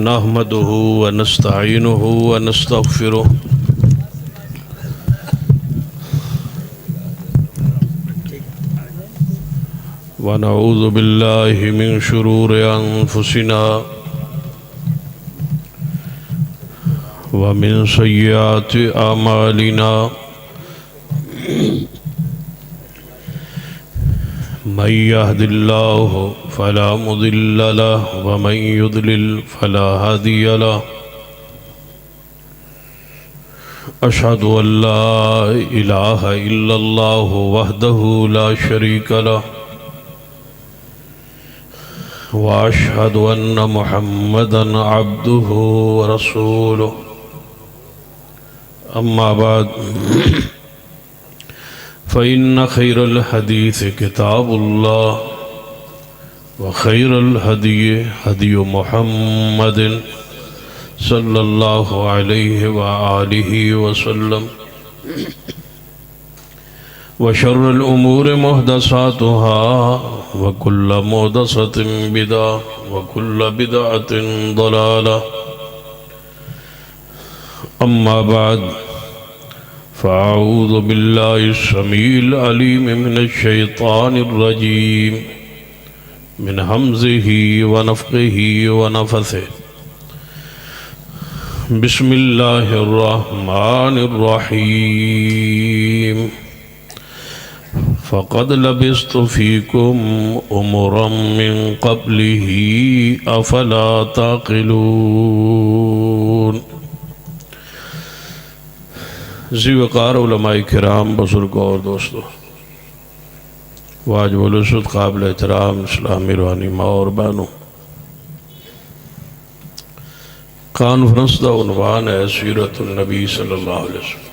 نحمده ونستعينه ونستغفره ونعوذ بالله من شرور أنفسنا ومن سيئات أعمالنا من يهد الله فلا مضل له ومن يضلل فلا هادي له أشهد أن لا إله إلا الله وحده لا شريك له وأشهد أن محمدا عبده ورسوله أما بعد فإن خير الحديث كتاب الله وخير الهدي هدي محمد صلى الله عليه وآله وسلم وشر الأمور محدثاتها وكل محدثة بدعة وكل بدعة ضلالة أما بعد فأعوذ بالله السميع العليم من الشيطان الرجيم من همزه ونفخه ونفثه بسم الله الرحمن الرحيم فقد لبثت فيكم أمرا من قبله أفلا تعقلون ذی وقار علماء کرام بزرگ اور دوستو، واجب الاسد قابل احترام اسلامی روحانی ماں اور بہنوں، کانفرنس دا عنوان ہے سیرت النبی صلی اللہ علیہ وسلم۔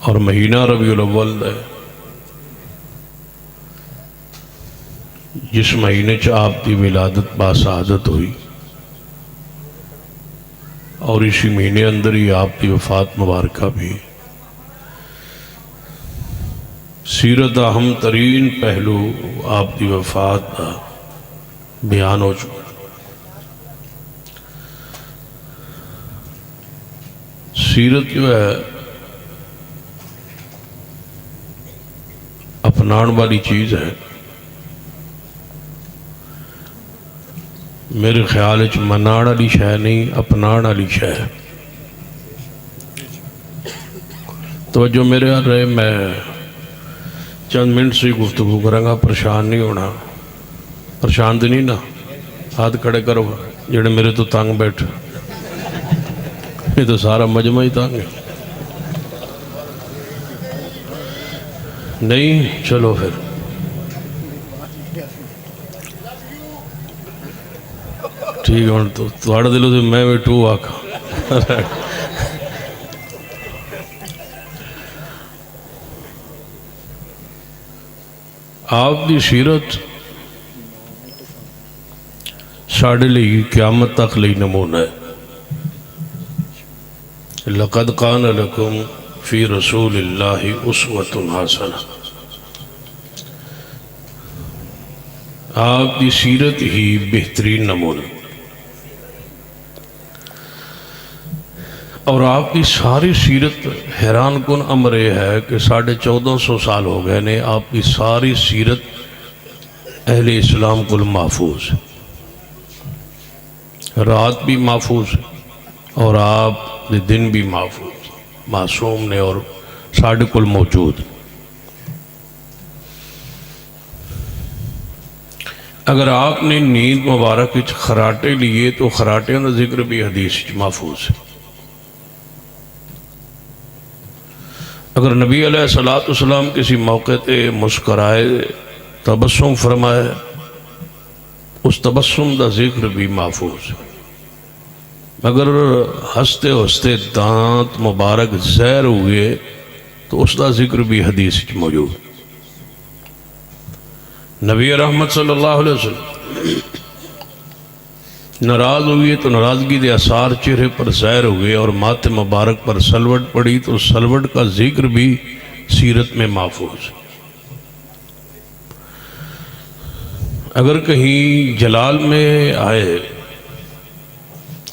اور مہینہ ربیع الاول ہے، جس مہینے چ آپ کی ولادت باسعادت ہوئی، اور اسی مہینے اندر ہی آپ کی وفات مبارکہ بھی۔ سیرت اہم ترین پہلو آپ کی وفات کا بیان ہو چکا۔ سیرت جو ہے اپنان والی چیز ہے۔ میرے خیال ہے منان والی شے نہیں، اپنان والی شے ہے۔ توجہ میرے رہے، میں چند منٹ سے گفتگو کروں گا، پریشان نہیں ہونا۔ پریشان تو نہیں نا؟ ہاتھ کھڑے کرو جڑے میرے تو تنگ بیٹھے، یہ تو سارا مجمع ہی تنگ ہے۔ نہیں چلو پھر ٹھیک ہے، تو تھوڑا دلوں سے میں بیٹھوں آکھا۔ آپ دی سیرت ساڑھے لئی قیامت تک لئی نمونہ ہے۔ لَقَدْ قَانَ لَكُمْ فِي رَسُولِ اللَّهِ أُسْوَةٌ حَسَنَةٌ۔ آپ دی سیرت ہی بہترین نمونہ، اور آپ کی ساری سیرت حیران کن امر یہ ہے کہ 1450 سال ہو گئے نے آپ کی ساری سیرت اہل اسلام کو محفوظ ہے، رات بھی محفوظ ہے اور آپ کے دن بھی محفوظ، معصوم نے اور ساڑھے کل موجود۔ اگر آپ نے نیند مبارک خراٹے لیے تو خراٹے کا ذکر بھی حدیث محفوظ ہے۔ اگر نبی علیہ السلام کسی موقع تے مسکرائے، تبسم فرمائے، اس تبسم دا ذکر بھی محفوظ ہے۔ اگر ہستے ہستے دانت مبارک زہر ہوئے تو اس دا ذکر بھی حدیث موجود۔ نبی رحمت صلی اللہ علیہ وسلم ناراض ہوئی تو ناراضگی دے اثار چہرے پر ظاہر ہوئے، اور ماتھے مبارک پر سلوٹ پڑی تو سلوٹ کا ذکر بھی سیرت میں محفوظ ہے۔ اگر کہیں جلال میں آئے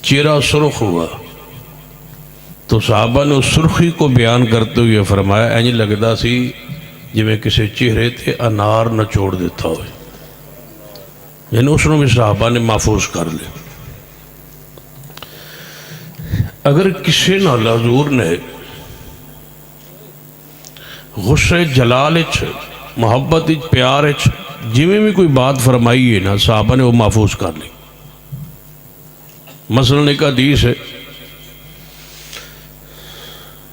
چہرہ سرخ ہوا تو صحابہ نے اس سرخی کو بیان کرتے ہوئے فرمایا اینج لگتا سی جی میں کسی چہرے تے انار نچوڑ دیتا ہوئے، یعنی اس نے بھی صحابہ نے محفوظ کر لے۔ اگر کسی نال حضور نے غصے جلال اچھ محبت اچھ پیار اچھ جی میں بھی کوئی بات فرمائی ہے نا صحابہ نے وہ محفوظ کر لی۔ مثلا ایک حدیث ہے،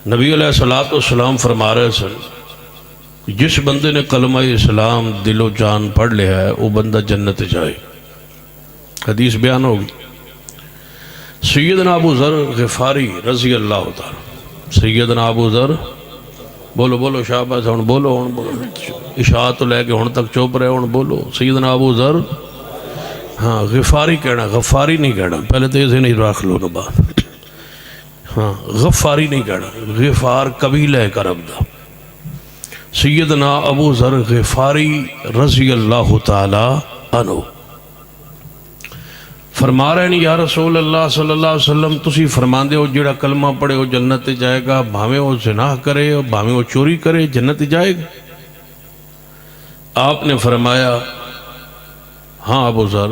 نبی علیہ السلام فرما رہے سن جس بندے نے کلمہ اسلام دل و جان پڑھ لیا ہے وہ بندہ جنت جائے۔ حدیث بیان ہوگی۔ سیدنا ابو ذر غفاری رضی اللہ تعالی، سیدنا ابو ذر، بولو بولو شاباش، ہن بولو، ہن بولو، عشاء تو لے کے ہن تک چوپ رہے، ہن بولو۔ سیدنا ابو ذر، ہاں غفاری کہنا، غفاری نہیں کہنا، پہلے تو اسے نہیں رکھ لو نا بات، ہاں غفاری نہیں کہنا، غفار قبیلہ ہے کرب دا۔ سیدنا ابو ذر غفاری رضی اللہ تعالی عنہ فرما رہے ہیں یا رسول اللہ صلی اللہ علیہ وسلم تسی فرما دے ہو جڑا کلمہ پڑھے ہو جنت جائے گا، بھاویں وہ زنا کرے بھاویں وہ چوری کرے جنت جائے گا؟ آپ نے فرمایا ہاں ابو ذر،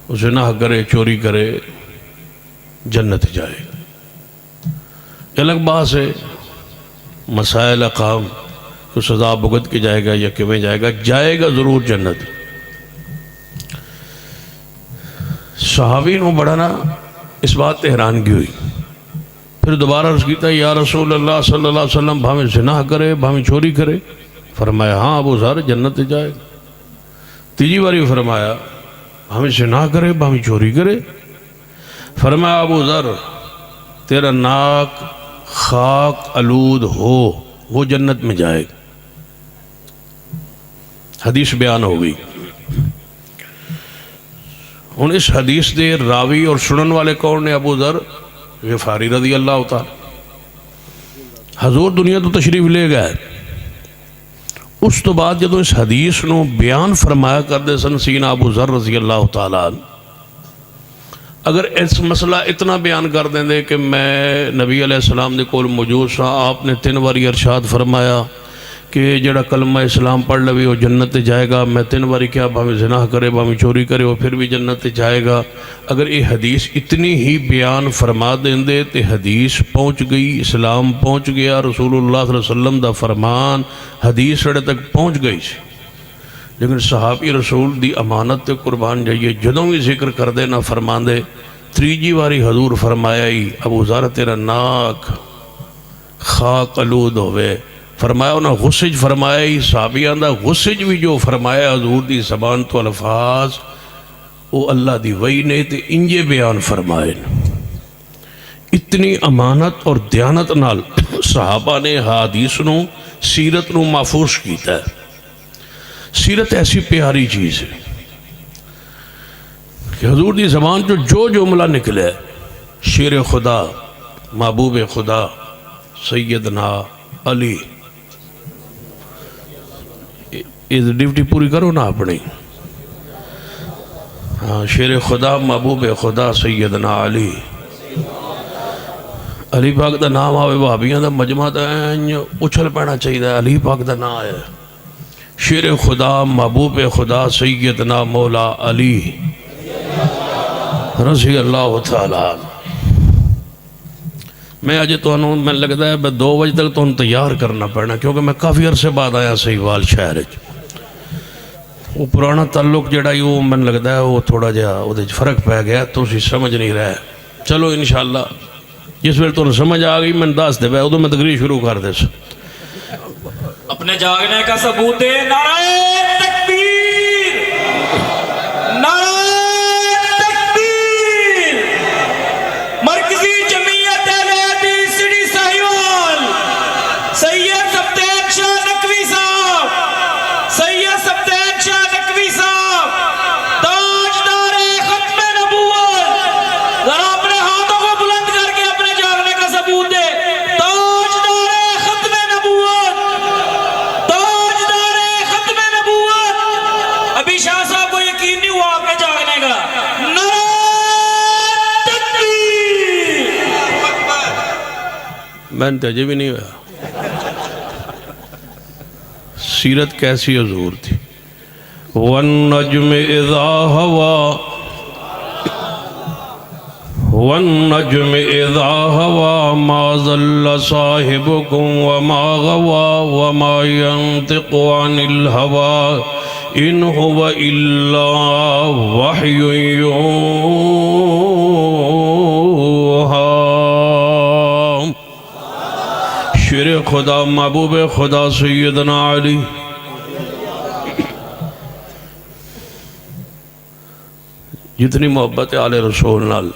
وہ زنا کرے چوری کرے جنت جائے گا۔ الگ بات ہے مسائل اقام کو سزا بھگت کے جائے گا یا کیویں جائے گا ضرور جنت۔ صحابی نو بڑا نا اس بات تے حیرانگی ہوئی، پھر دوبارہ عرض کیتا یا رسول اللہ صلی اللہ علیہ وسلم بھاویں زنا کرے بھاویں چوری کرے؟ فرمایا ہاں ابو ذر جنت جائے گا۔ تیجی باری فرمایا بھاویں زنا کرے بھاویں چوری کرے؟ فرمایا ابو ذر تیرا ناک خاک آلود ہو وہ جنت میں جائے گا۔ حدیث بیان ہو گئی۔ ان اس حدیث دے راوی اور سنن والے کون نے؟ ابو ذر غفاری رضی اللہ تعالی۔ حضور دنیا تو تشریف لے گئے، اس تو بعد جدو اس حدیث نو بیان فرمایا کردے سن سیدنا ابو ذر رضی اللہ تعالی، اگر اس مسئلہ اتنا بیان کر دیں دے کہ میں نبی علیہ السلام دے کول موجود سا، آپ نے 3 باری ارشاد فرمایا کہ جڑا کلمہ اسلام پڑھ لوی وہ جنت جائے گا، میں 3 باری کیا بھاویں زنا کرے بھاویں چوری کرے وہ پھر بھی جنت جائے گا، اگر یہ حدیث اتنی ہی بیان فرما دیں دے تو حدیث پہنچ گئی، اسلام پہنچ گیا، رسول اللہ صلی اللہ علیہ وسلم دا فرمان حدیث سڑے تک پہنچ گئی سی۔ لیکن صحابی رسول دی امانت تے قربان جائیے، جدوں بھی ذکر کر دے نہ فرمان دے، تریجی باری حضور فرمایا ہی ابو ذر تیرا ناک خاک آلود ہوئے۔ فرمایا انہاں غسج فرمایا ہی، صحابیان دا غسج بھی جو فرمایا حضور دی زبان تو الفاظ وہ اللہ دی وحی نے تے انجے بیان فرمائے۔ اتنی امانت اور دیانت نال صحابہ نے حدیث نو سیرت نو محفوظ کیتا ہے۔ سیرت ایسی پیاری چیز ہے کہ حضور دی زبان جو جملہ نکلے، شیر خدا، محبوب خدا، سیدنا علی، اس ڈیوٹی پوری کرو نا اپنی، ہاں شیر خدا محبوب خدا سیدنا علی، علی پاک دا نام آوے وہابیاں دا مجمع دا اچھل پینا چاہیے، علی پاک دا نام آئے، شیر خدا محبوب خدا سیدنا مولا علی رضی اللہ تعالیٰ۔ میں آج تو انہوں میں لگتا ہے 2 بجے تک تو تیار کرنا پڑنا، کیونکہ میں کافی عرصے بعد آیا سہیوال شہر، وہ پرانا تعلق جڑا ہی وہ میں لگتا ہے وہ تھوڑا جہا وہ فرق پہ گیا، تو اسی سمجھ نہیں رہے۔ چلو انشاءاللہ جس ویل تو سمجھ آ گئی میں دس دے پہ ادو میں تقریر شروع کر دے سا۔ اپنے جاگنے کا ثبوت دے، نعرہ تکبیر، نعرہ تکبیر، مرکزی جمعیت اہل حدیث سٹی ساہیوال، سید سبتین شاہ نقوی صاحب، سید سبتین شاہ نقوی صاحب، تاجدار ختم نبوت، ذرا اپنے ہاتھوں کو بلند کر کے اپنے جاگنے کا ثبوت دے، تاجدار ختم نبوت میں نے تجھے بھی نہیں ہوا. سیرت کیسی حضور تھی. والنجم اذا ہوا والنجم اذا ہوا ما ضل صاحبكم وما غوا وما ينطق عن الهوى ان هو الا وحی یوحی. شیر خدا محبوب خدا سیدنا علی جتنی محبت ہے آل رسول نال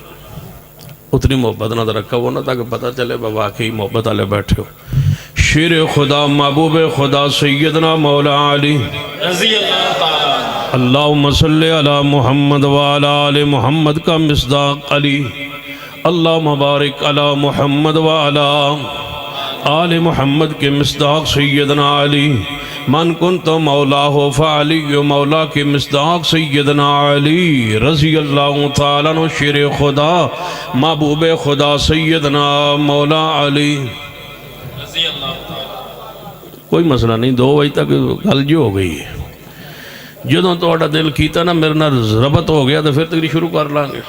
اتنی محبت نہ رکھا وہ نہ تاکہ پتہ چلے واقعی محبت والے بیٹھے ہو. شیر خدا محبوب خدا سیدنا مولا علی رضی اللہ تعالیٰ. اللہم صلی علی محمد وعلی آل محمد کا مصداق علی. اللہم بارک علی محمد وعلی آل محمد کے مصداق سیدنا علی. من کنت مولا ہو فعلی مولا کے مصداق سیدنا علی رضی اللہ تعالیٰ عنہ. شیر خدا محبوب خدا سیدنا مولا علی رضی اللہ تعالیٰ. کوئی مسئلہ نہیں. 2 بجے تک گل جو ہو گئی ہے. جدوں تہاڈا دل کیتا نا میرے نال ربط ہو گیا تو پھر تقریر شروع کر لیں گے.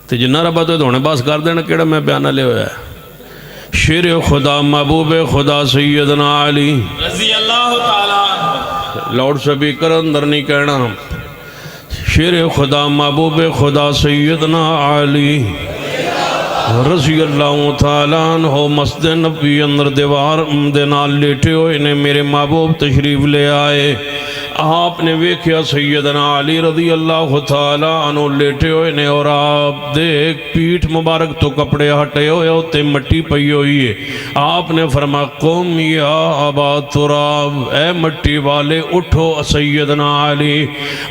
تو جنہ ربط ہوئے تو ہنے بس کر دینا کیڑا میں بیانہ لے ہویا ہے. شیر خدا محبوب خدا سیدنا علی رضی اللہ تعالیٰ. لاؤڈ سپیکر اندر نہیں کہنا. شیر خدا محبوب خدا سیدنا علی رضی اللہ تعالیٰ عنہ مسجد نبی اندر دیوار دے نال لیٹے ہوئے نے میرے محبوب تشریف لے آئے. آپ نے ویکھیا سیدنا علی رضی اللہ تعالیٰ عنہ لیٹے ہوئے نے اور آپ دیکھ پیٹھ مبارک تو کپڑے ہٹے ہوئے ہوتے مٹی پئی ہوئی ہے. آپ نے فرمایا قم یا ابا تراب اے مٹی والے اٹھو سیدنا علی.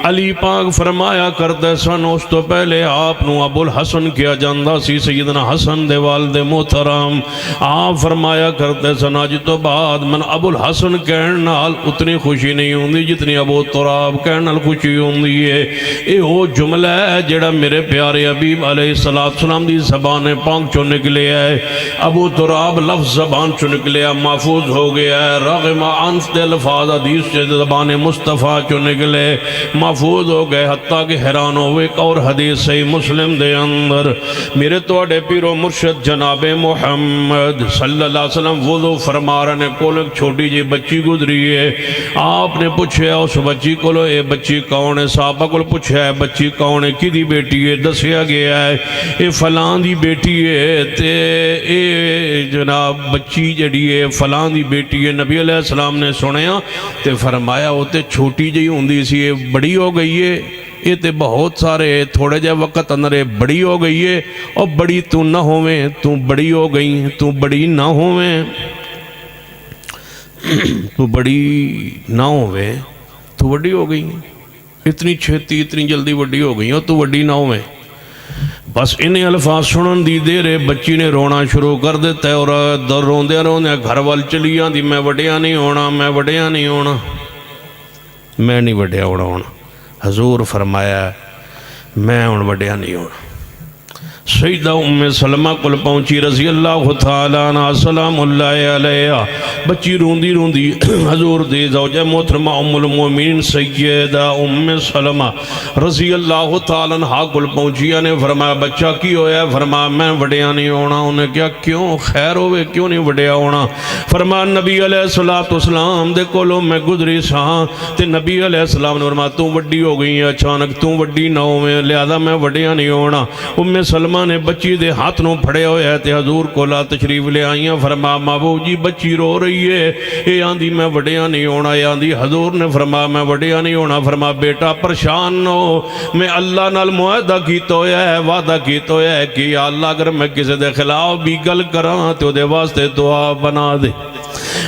علی پاک فرمایا کرتے سن اس تو پہلے آپ نو ابو الحسن کیا جاندہ سی سیدنا حسن دے والد محترم. آپ فرمایا کرتے سن آج تو بعد من ابو الحسن کہن نال اتنی خوشی نہیں ہوندی جتنی ابو تراب کہن نال خوشی ہوندی ہے. اے وہ جملہ ہے جڑا میرے پیارے حبیب علیہ السلام دی زبان پاک چو نکلے ہے. ابو تراب لفظ زبان چو نکلے ہے محفوظ ہو گیا ہے. رغم انف دے الفاظ حدیث سے زبان مصطفیٰ چو نکلے محفوظ ہو گئے. حتیٰ کہ حیران ہوئے ایک اور حدیث صحیح مسلم دے اندر میرے توڑے پیر و مرشد جناب محمد صلی اللہ علیہ وسلم وضو فرما رہے کول ایک چھوٹی جی بچی گزری ہے. آپ نے پوچھے اس بچی کو لو اے بچی کون ہے. صحابہ کو پوچھا ہے بچی کون ہے کی دی بیٹی ہے. دسیا گیا ہے اے فلان دی بیٹی ہے. تے اے جناب بچی جڑی ہے فلان دی بیٹی ہے. نبی علیہ السلام نے سنیا تے فرمایا وہ تے چھوٹی جی ہوندی سی بڑی ہو گئی ہے. یہ تے بہت سارے تھوڑے جے وقت اندر بڑی ہو گئی ہے. اور بڑی تو نہ ہوویں تو بڑی ہو گئی تو بڑی نہ ہوویں تو بڑی نہ ہوویں تو وڈی ہو گئی. اتنی چھتی اتنی جلدی وڈی ہو گئی اور تو وڈی نہ ہوویں. بس انہیں الفاظ سنن دی دیر بچی نے رونا شروع کر دیتا ہے اور در روندے روندے گھر وال چلی آندی میں وڈیا نہیں ہونا میں وڈیا نہیں ہونا میں نہیں وڈیا ہونا. حضور فرمایا میں ان وڈیا نہیں ہونا. سیدہ ام سلمہ کل پہنچی رضی اللہ تعالیٰ عنہ سلام اللہ علیہ. بچی روندی روندی حضور دی زوجہ محترمہ ام المومنین سیدہ ام سلمہ رضی اللہ تعالیٰ عنہ کل پہنچی نے فرمایا بچہ کی ہویا ہے. فرمایا میں وڈیا نہیں ہونا. انہیں کیا کیوں خیر ہوئے کیوں نہیں وڈیا ہونا. فرمایا نبی علیہ السلام دے کولو میں گزری ساں تے نبی علیہ السلام نے فرمایا تو وڈی ہو گئی ہے اچانک تو وڈی نہ ہوئے لہذا میں وڈیا نہیں ہونا. ام سلمہ نے بچی دے ہاتھ نو پھڑے ہوئے تے حضور کو لا تشریف لے آئیاں. فرمایا محبوب جی بچی رو رہی ہے اے آندھی میں وڈیا نہیں ہونا. اے آندھی حضور نے فرمایا میں وڈیا نہیں ہونا. فرمایا بیٹا پریشان نہ ہو میں اللہ نال معاہدہ کیتا ہویا ہے وعدہ کیتا ہویا ہے کہ یا اللہ اگر میں کسی دے خلاف بھی گل کراں تے دے واسطے دعا بنا دے.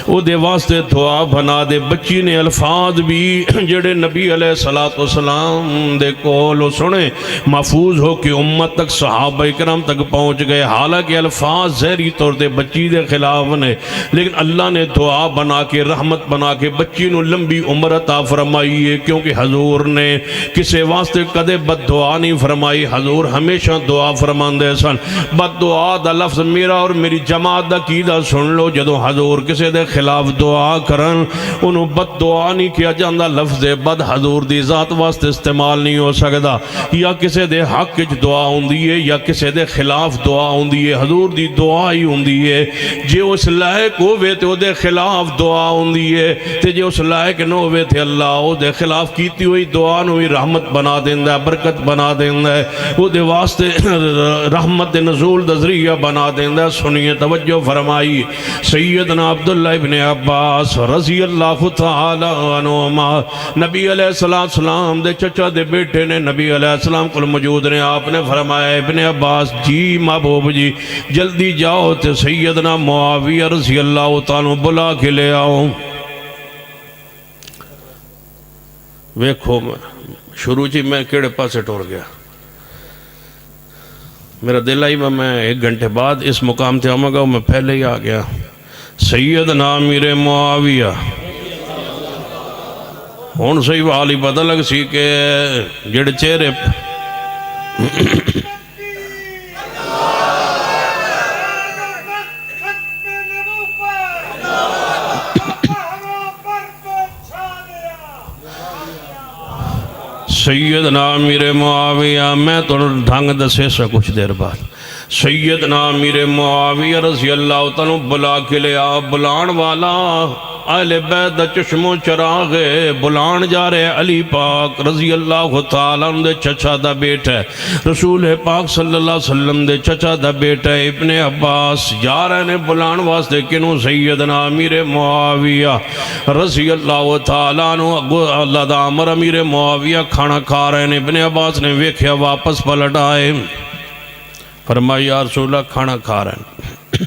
او دے واسطے دعا بنا دے بچی نے الفاظ بھی جڑے نبی علیہ السلام دے کولو سنے محفوظ ہو کہ امت تک صحابہ کرام تک پہنچ گئے، حالانکہ الفاظ زہری طور دے بچی دے خلاف نے، لیکن اللہ نے دعا بنا کے رحمت بنا کے بچی نو لمبی عمر عطا فرمائی ہے، کیونکہ حضور نے کسے واسطے کدے بد دعا نہیں فرمائی، حضور ہمیشہ دعا فرماندے سن۔ بد دعا دا لفظ میرا اور میری جماعت دا کیدہ سن لو، جدو حضور کسے دے خلاف دعا کرن انہوں بد دعا نہیں کیا جاندہ، لفظ بد حضور دی ذات واسطے استعمال نہیں ہو سکتا، یا کسے دے حق اچ دعا ہوندی ہے یا کسے دے خلاف دعا ہوندی ہے، حضور دی دعا ہی ہوندی ہے۔ جے اس لائق ہوئے تے او دے خلاف دعا ہوندی ہے، تے جے اس لائق نہ ہوئے تے اللہ او دے خلاف کیتی ہوئی دعا نو ہی رحمت بنا دیندہ ہے، برکت بنا دیندہ ہے، او دے واسطے رحمت نزول دا ذریعہ بنا دیندہ ہے۔ سنیے توجہ فرمائی، سیدنا عبداللہ ابن عباس رضی اللہ تعالی عنہما نبی علیہ السلام دے چچا دے بیٹے نے نبی علیہ السلام کو موجود نے، آپ نے فرمایا ابن عباس جی محبوب جی جلدی جاؤ تے سیدنا معاویہ رضی اللہ تعالی بلا کے لے آؤ۔ ویکھو شروع چی میں کیڑے پاسے ٹور گیا، میرا دل آئی میں 1 گھنٹے بعد اس مقام تے آمگا میں پہلے ہی آ گیا۔ سیدنا امیر معاویہ ہون صحیح والی پتہ لگ سی کہ جڑے چہرے سیدنا امیر معاویہ میں تو ڈھنگ دسے سا کچھ دیر بعد سیدنا امیر معاویہ رضی اللہ تعالیٰ بلا کے لے آ، بلان والا اہل بیت دا چشم و چراغ بلان جا رہے علی پاک رضی اللہ تعالیٰ دے چچا دا بیٹا ہے، رسول پاک صلی اللہ علیہ وسلم دے چچا دا بیٹا ہے ابن عباس جا رہے نے بلان واسطے کنو سیدنا امیر معاویہ رضی اللہ تعالیٰ اللہ دا عمر امیر معاویہ کھانا کھا رہے ہیں۔ ابن عباس نے ویکھیا واپس پلٹ آئے، فرمایا یا رسول اللہ کھانا کھا رہے ہیں،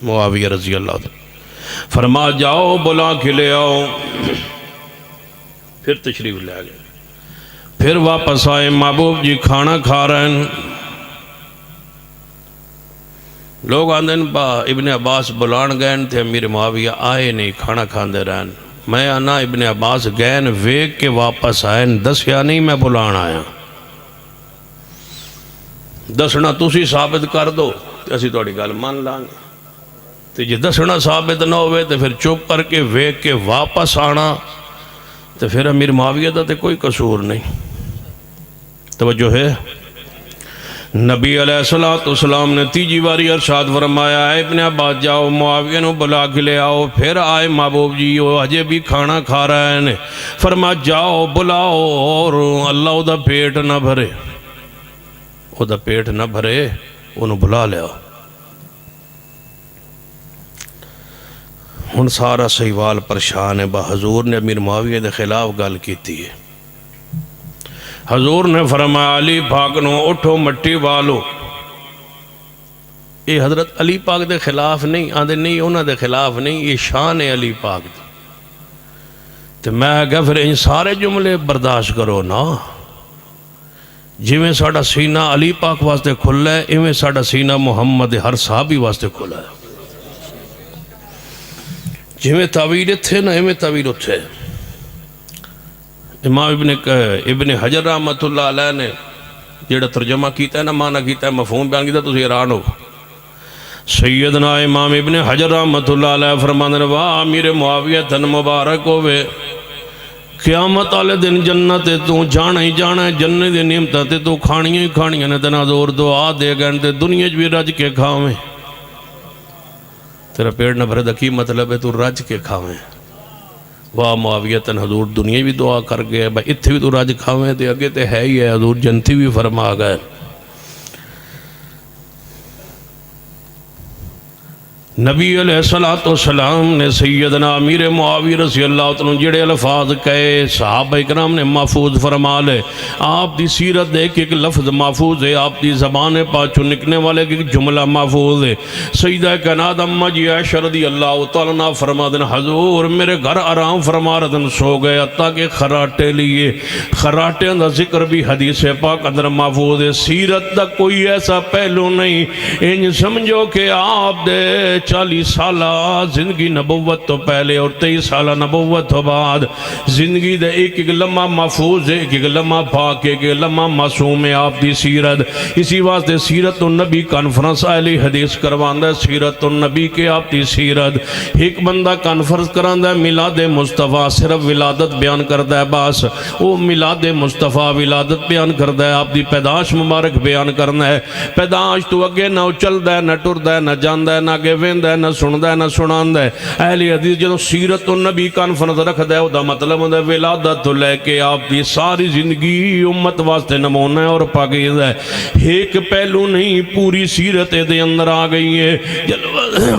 معاویہ رضی اللہ تعالیٰ فرما جاؤ بلا کے لے آؤ، پھر تشریف لے گئے، پھر واپس آئے، محبوب جی کھانا کھا رہے ہیں۔ لوگ آندے با ابن عباس بلان گئے تھے، امیر معاویہ آئے نہیں کھانا کھاندے رہن، میں آنا ابن عباس گئے ویک کے واپس آئے، دسیا نہیں میں بلان آیا، دسنا تسی ثابت کر دو تو اسی توڑی گل مان لانگے، تو جی دسنا ثابت نہ ہوئے تو پھر چپ کر کے ویک کے واپس آنا، تو پھر امیر معاویہ دا تے کوئی قصور نہیں۔ توجہ ہے، نبی علیہ السلام نے تیجی باری ارشاد فرمایا ہے ابن عباس جاؤ معاویہ نو بلا کے لے آؤ، پھر آئے محبوب جی وہ اجے بھی کھانا کھا رہے ہیں، فرما جاؤ بلاؤ اور اللہ دا پیٹ نہ بھرے، او دا پیٹ نہ بھرے انہوں بلا لیا۔ ہن سارا سہیوال پریشان ہے با حضور نے امیر معاویہ دے خلاف گل کیتی ہے، حضور نے فرمایا علی پاک نو اٹھو مٹی والو، یہ حضرت علی پاک دے خلاف نہیں آندے نہیں انہاں دے خلاف نہیں، یہ شان ہے علی پاک دے، تو میں کہا پھر ان سارے جملے برداشت کرو نا، جویں ساڑا سینہ علی پاک واسطے کھلا ہے ایویں ساڑا سینہ محمد ہر صحابی واسطے کھلا ہے، جویں تعویل تھے نا ایویں تعویل تھے۔ امام ابن حجر رحمت اللہ علیہ نے جیڑا ترجمہ کیتا ہے نا معنی کیتا ہے مفہوم بیان کیتا تو حیران ہو، سیدنا امام ابن حجر رحمت اللہ علیہ فرماندے واہ امیر معاویہ تن مبارک ہوئے، قیامت والے دن جنت تو جانا ہی جانا ہے، جنت دی نعمتاں تے تو کھانیاں ہی کھانیاں نے، تنا زور دعا دے گئے تے دنیا وچ بھی رج کے کھاویں، تیرا پیٹ نہ بھرے دا کی مطلب ہے تو رج کے کھاویں، واہ معاویہ تن حضور دنیا بھی دعا کر گئے بھائی اتھے بھی تو رج کھاویں تے اگے تے ہے ہی ہے، حضور جنتی بھی فرما گئے۔ نبی علیہ السلام نے سیدنا امیر معاویہ رضی اللہ عنہ جڑے الفاظ کہے صحابہ اکرام نے محفوظ فرما لے. آپ دی سیرت ایک ایک لفظ محفوظ ہے, آپ دی زبان پاچو نکنے والے ایک جملہ محفوظ ہے. سیدہ کائنات اماں جی عائشہ رضی اللہ تعالیٰ عنہ فرما دن حضور میرے گھر آرام فرما رہن سو گئے حتیٰ کہ خراٹے لیے. خراٹے دا ذکر بھی حدیث پاک اندر محفوظ ہے. سیرت دا کوئی ایسا پہلو نہیں ان سمجھو کہ آپ دے 40 سالہ زندگی نبوت تو پہلے اور 23 سالہ نبوت تو بعد زندگی دے ایک ایک لمحہ محفوظ ہے, ایک ایک لمحہ پاک ہے, ایک ایک لمحہ معصوم ہے آپ دی سیرت. اسی واسطے سیرت النبی کانفرنس اہلی حدیث کرواندہ ہے سیرت النبی کے آپ دی سیرت. ایک بندہ کانفرنس کراندہ ہے میلاد مصطفیٰ صرف ولادت بیان کردہ ہے بس, وہ میلاد مصطفیٰ ولادت بیان کردہ ہے, آپ دی پیدائش مبارک بیان کرنا ہے. پیدائش تو اگے نہ اچلدہ ہے نہ ٹردہ ہے نہ جاندہ ہے نہ اگے ویندہ ہے نہ سندہ ہے نہ سناندہ ہے. اہلی حدیث جدو سیرت النبی کانفرنس رکھ دے دا مطلب ہے ولادت تو لے کے آپ دی ساری زندگی امت واسطے نمونہ ہے اور پاکیزہ ہے. ایک پہلو نہیں پوری سیرت دے اندر آ گئی ہے.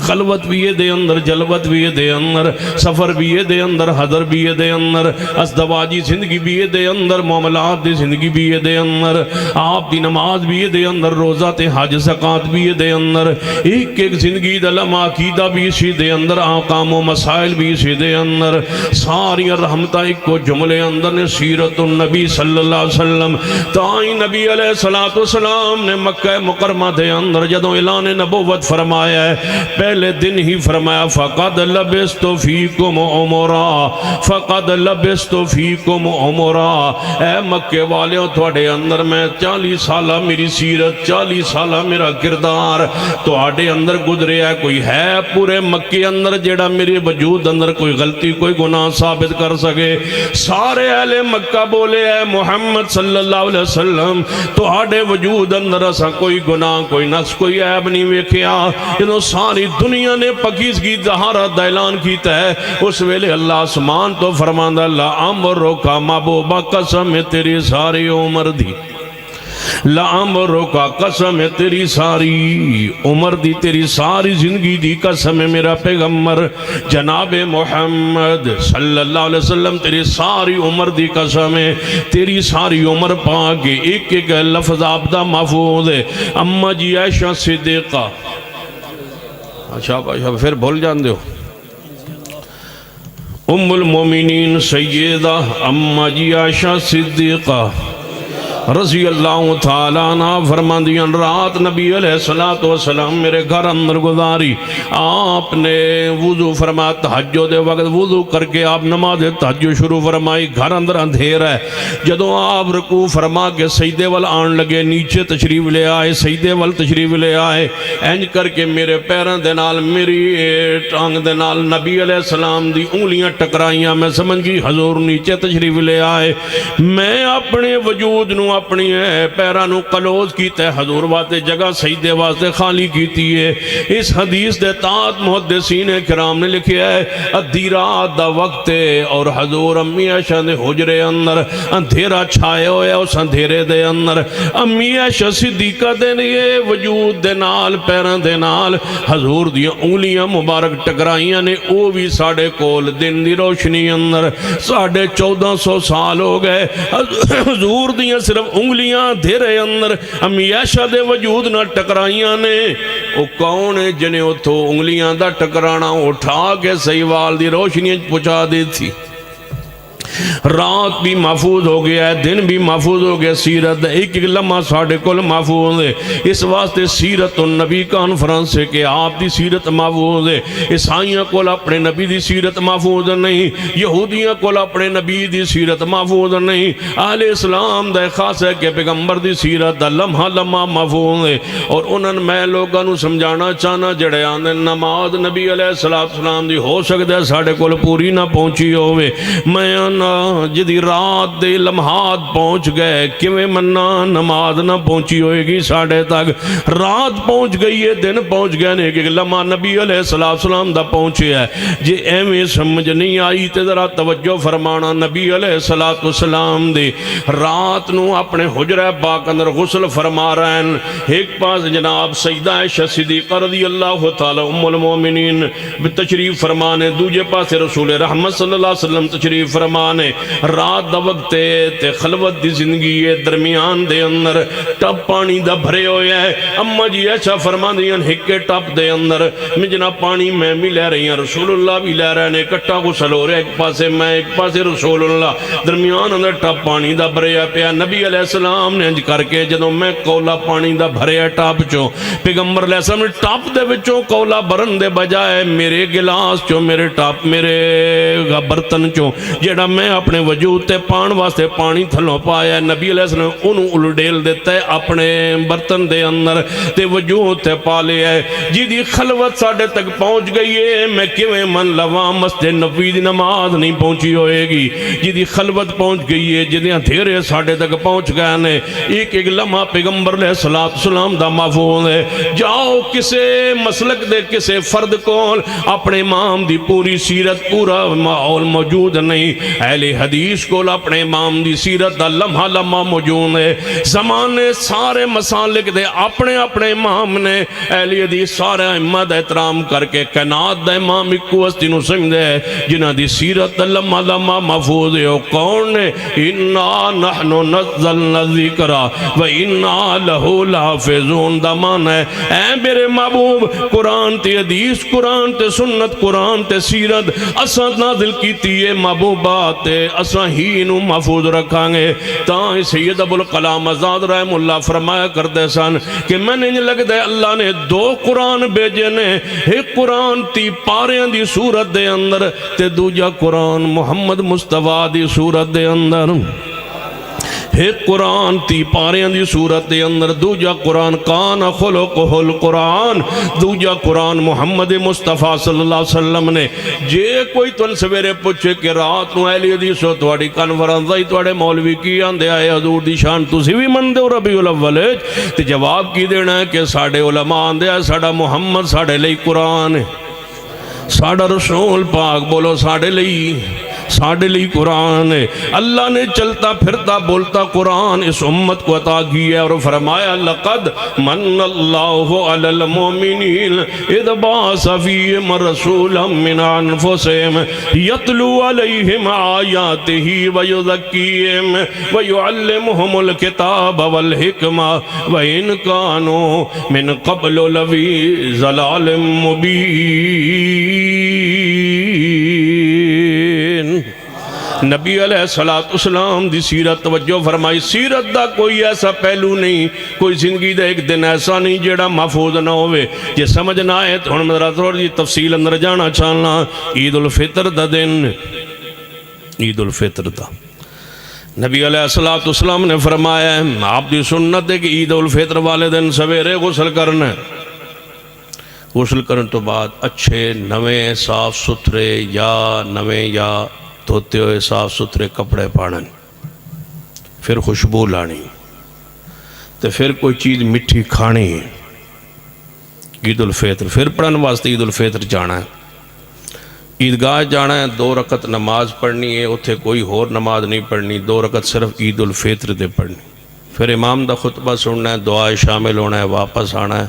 خلوت بھی دے اندر, جلوت بھی دے اندر, سفر بھی دے اندر, حضر بھی دے اندر, ازدواجی زندگی بھی دے اندر, معاملات دی زندگی بھی دے اندر, آپ دی نماز بھی دے اندر, روزہ تے حج زکات بھی دے اندر, ایک ایک زندگی دا لمحہ عقیدہ بھی اسی دے اندر, آقام و مسائل بھی اسی دے اندر, ساری رحمتہ ایک کو جملے اندر نے سیرت النبی صلی اللہ علیہ وسلم. تائیں نبی علیہ السلام نے مکہ مکرمہ دے اندر جدوں اعلان نبوت فرمایا ہے پہلے دن ہی فرمایا فقد لبست فیکم عمرا, فقد لبست فیکم عمرا. اے مکے والیوں تھوڑے اندر میں 40 سالہ میری سیرت 40 سالہ میرا کردار تھوڑے اندر گزرے ہے. کوئی ہے پورے مکے اندر جیڑا میرے وجود اندر کوئی غلطی کوئی گناہ ثابت کر سکے؟ سارے اہل مکہ بولے اے محمد صلی اللہ علیہ وسلم تھوڑے وجود اندر اسا کوئی گناہ کوئی نقص کوئی عیب نہیں ویکھیا. جنہوں ساری دنیا نے پاکیزگی طہارت دا اعلان کیتا ہے اس ویلے اللہ آسمان تو فرماندا لعمرو کا محبوبہ قسم ہے تیری ساری عمر دی, لعمرو کا قسم ہے تیری ساری عمر دی, تیری ساری زندگی دی قسم ہے میرا پیغمبر جناب محمد صلی اللہ علیہ وسلم, تیری ساری عمر دی قسم ہے, تیری ساری عمر پاک ایک ایک لفظ آپ دا محفوظ ہے. اماں جی عائشہ صدیقہ, اچھا پھر بھول جان دیو, ام المومنین سیدہ اماں جی عائشہ صدیقہ رضی اللہ تعالیٰ عنہ فرماندیاں رات نبی علیہ السلام میرے گھر اندر گزاری. آپ نے وضو فرمایا تہجد وقت وضو کر کے آپ نماز تہجد شروع فرمائی. گھر اندر اندھیر ہے. جدوں آپ رکوع فرما کے سجدے وال آن لگے نیچے تشریف لے آئے, سجدے وال تشریف لے آئے, انج کر کے میرے پیراں دے نال میری ٹانگ دے نال نبی علیہ السلام دی انگلیاں ٹکرائیاں. میں سمجھ گئی حضور نیچے تشریف لے آئے. میں اپنے وجود نو اپنی پیرانو کلوز کیتا ہے, حضور واسطے جگہ سجدے واسطے خالی کیتی ہے. اس حدیث دے تات محدثین کرام نے لکھیا ہے ادھی رات دا وقت ہے اور حضور امی عائشہ دے حجرے اندر اندھیرا چھائے ہویا, اس اندھیرے دے اندر امی عائشہ صدیقہ دے لیے وجود دے نال پیران دے نال حضور دی انگلیاں مبارک ٹکرائیاں نے. او بھی ساڑھے کول دن دی روشنی اندر 1450 سال ہو گئے. حضور دیاں صرف انگلیاں دھیرے اندر امی عائشہ دے وجود نہ ٹکرائیاں نے. او کون ہے جنہیں اتھو انگلیاں دا ٹکرانا اٹھا کے سیوال دی روشنی پہنچا دی تھی. رات بھی محفوظ ہو گیا ہے, دن بھی محفوظ ہو گیا, سیرت ایک ایک لمحہ ساڑھے کل محفوظ ہے. اس واسطے سیرت النبی کانفرنس ہے کہ آپ دی سیرت محفوظ ہے. عیسائیاں کول اپنے نبی دی سیرت محفوظ نہیں, یہودیاں کول اپنے نبی دی سیرت محفوظ نہیں. اہل اسلام دا خاص ہے کہ پیغمبر دی سیرت دا لمحہ لمحہ محفوظ ہے. اور انہوں میں لوگوں نو سمجھانا چاہنا جڑے آنے نماز نبی علیہ السلام دی ہو سکتا ہے ساڑھے کول پوری نہ پہنچی ہوئے. میں جدی رات دے لمحات پہنچ گئے کیویں منا نماز نہ پہنچی ہوئے گی ساڑھے تک رات پہنچ گئی ہے دن پہنچ گئے نے کہ لمحہ نبی علیہ السلام دا پہنچے ہے جی ایویں سمجھ نہیں آئی تے ذرا توجہ فرمانا نبی علیہ السلام دے رات نو اپنے حجرہ پاک اندر غسل فرما رہے ہیں ایک پاس جناب سیدہ عائشہ صدیقہ رضی اللہ تعالی ام المومنین تشریف فرمانے دوجے پاس رسول رحمت صلی اللہ علیہ وسلم تشریف فرمانے رات دا وقت تے خلوت دی زندگی ہے درمیان دے اندر ٹپ پانی دا بھرے ہوئے ہے اما جی ایسا فرما دیاں ہکے ٹپ دے اندر مجھنا پانی میں بھی لے رہی ہیں رسول اللہ بھی لے رہے ہیں کٹا غسل ہو رہے ایک پاسے میں ایک پاسے رسول اللہ درمیان اندر ٹپ پانی دا بھرے پیا نبی علیہ السلام نے انج کر کے جدوں میں کولا پانی دا بھرے ٹپ چوں پیغمبر علیہ السلام نے ٹپ دے وچوں کولا بھرن دے بجائے میرے گلاس چوں میرے ٹپ میرے برتن چوں جیڑا میں اپنے وجود تے پان واسطے پانی تھلوں پایا نبی علیہ السلام انہوں الڈیل دیتا ہے اپنے برتن دے اندر تے وجود تے پا لے ہے جی دی خلوت ساڑھے تک پہنچ گئی ہے میں کیویں من لواں مسجد نبوی دی نماز نہیں پہنچی ہوئے گی جی دی خلوت پہنچ گئی ہے جدیاں دھیرے ساڑھے تک پہنچ گئے نے ایک لمحہ پیغمبر علیہ السلام دا محفوظ ہے جاؤ کسے مسلک دے کسے فرد کول اپنے امام دی پوری سیرت پورا ماحول موجود نہیں اہل حدیث کول اپنے امام دی سیرت دا لمحہ لمحہ موجود ہے زمانے سارے مسالک دے اپنے اپنے امام نے اہل حدیث سارے امت احترام کر کے کائنات دا امام اکو ہستی نو سمجھے جنہ دی سیرت دا لمحہ لمحہ محفوظ ہے کون نے انا نحن نزلنا ذکر و انا لہو لحافظون دا معنی ہے اے میرے محبوب قرآن تے حدیث قرآن تے سنت قرآن تے سیرت اساں نازل کیتی ہے محبوبات اساں ہی نو محفوظ رکھاں گے تاں سید ابو الکلام آزاد رحم اللہ فرمایا کرتے سن کہ میں نے لگتا ہے اللہ نے دو قرآن بھیجے نے ایک قرآن تی پاریاں دی صورت دے اندر تے دوجا قرآن محمد مصطفیٰ دی صورت دے اندر ایک قرآن تی پاریاں دی صورت دے اندر دوجا قرآن کان خلقہ القرآن دوجا قرآن محمد مصطفیٰ صلی اللہ علیہ وسلم نے جے کوئی تن سویرے پوچھے کہ رات نو اہل حدیث ہو تواڈی کانفرنس آئی تواڈے مولوی کی آندے آئے حضور دی شان تسی بھی من دے ربیع الاول تے جواب کی دینا ہے کہ ساڈے علماء آندے آئے ساڈا محمد ساڈے لئی قرآن ہے ساڈا رسول پاک بولو ساڈے لئی قرآن ہے اللہ نے چلتا پھرتا بولتا قرآن اس امت کو عطا کی ہے اور فرمایا لقد من اللہ علی المومنین اذ بعث فیہم رسولا من انفسہم یتلو علیہم آیاتہ ویزکیہم ویعلمہم الکتاب والحکمہ وإن کانوا من قبل لفی ضلال مبین نبی علیہ السلام دی سیرت توجہ فرمائی سیرت دا کوئی ایسا پہلو نہیں کوئی زندگی دا ایک دن ایسا نہیں جیڑا محفوظ نہ ہوئے یہ سمجھ نہ آئے تو ہم ذرا تھوڑی تفصیل اندر جانا چاہنا عید الفطر دا دن عید الفطر دا نبی علیہ السلام نے فرمایا ہے آپ دی سنت ہے کہ عید الفطر والے دن سویرے غسل کرنا ہے غسل کرنے تو بعد اچھے نویں صاف ستھرے یا نویں یا دھوتے ہوئے صاف ستھرے کپڑے پاڑن پھر خوشبو لانی تو پھر کوئی چیز مٹھی کھانی عید الفطر پھر پڑھن واسطے عید الفطر جانا ہے عیدگاہ جانا ہے 2 رکعت نماز پڑھنی ہے اتھے کوئی اور نماز نہیں پڑھنی 2 رکعت صرف عید الفطر دے پڑھنی پھر امام دا خطبہ سننا ہے دعائے شامل ہونا ہے واپس آنا ہے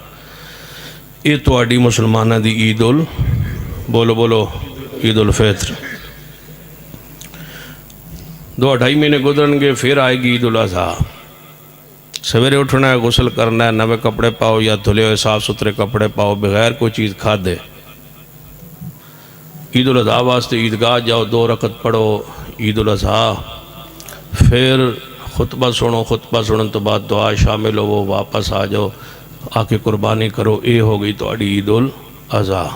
یہ تو اڈی مسلمانہ دی عید بولو عید الفطر 2-2.5 مہینے گزرن گے پھر آئے گی عید الاضحیٰ سویرے اٹھنا ہے غسل کرنا ہے نوے کپڑے پاؤ یا دھلے ہوئے صاف ستھرے کپڑے پاؤ بغیر کوئی چیز کھا دے عید الاضحیٰ واسطے عیدگاہ جاؤ 2 رکعت پڑھو عید الاضحیٰ پھر خطبہ سنن تو بعد دعا شامل ہو وہ واپس آ جاؤ آ کے قربانی کرو اے ہو گئی تو اڈی عید الاضحیٰ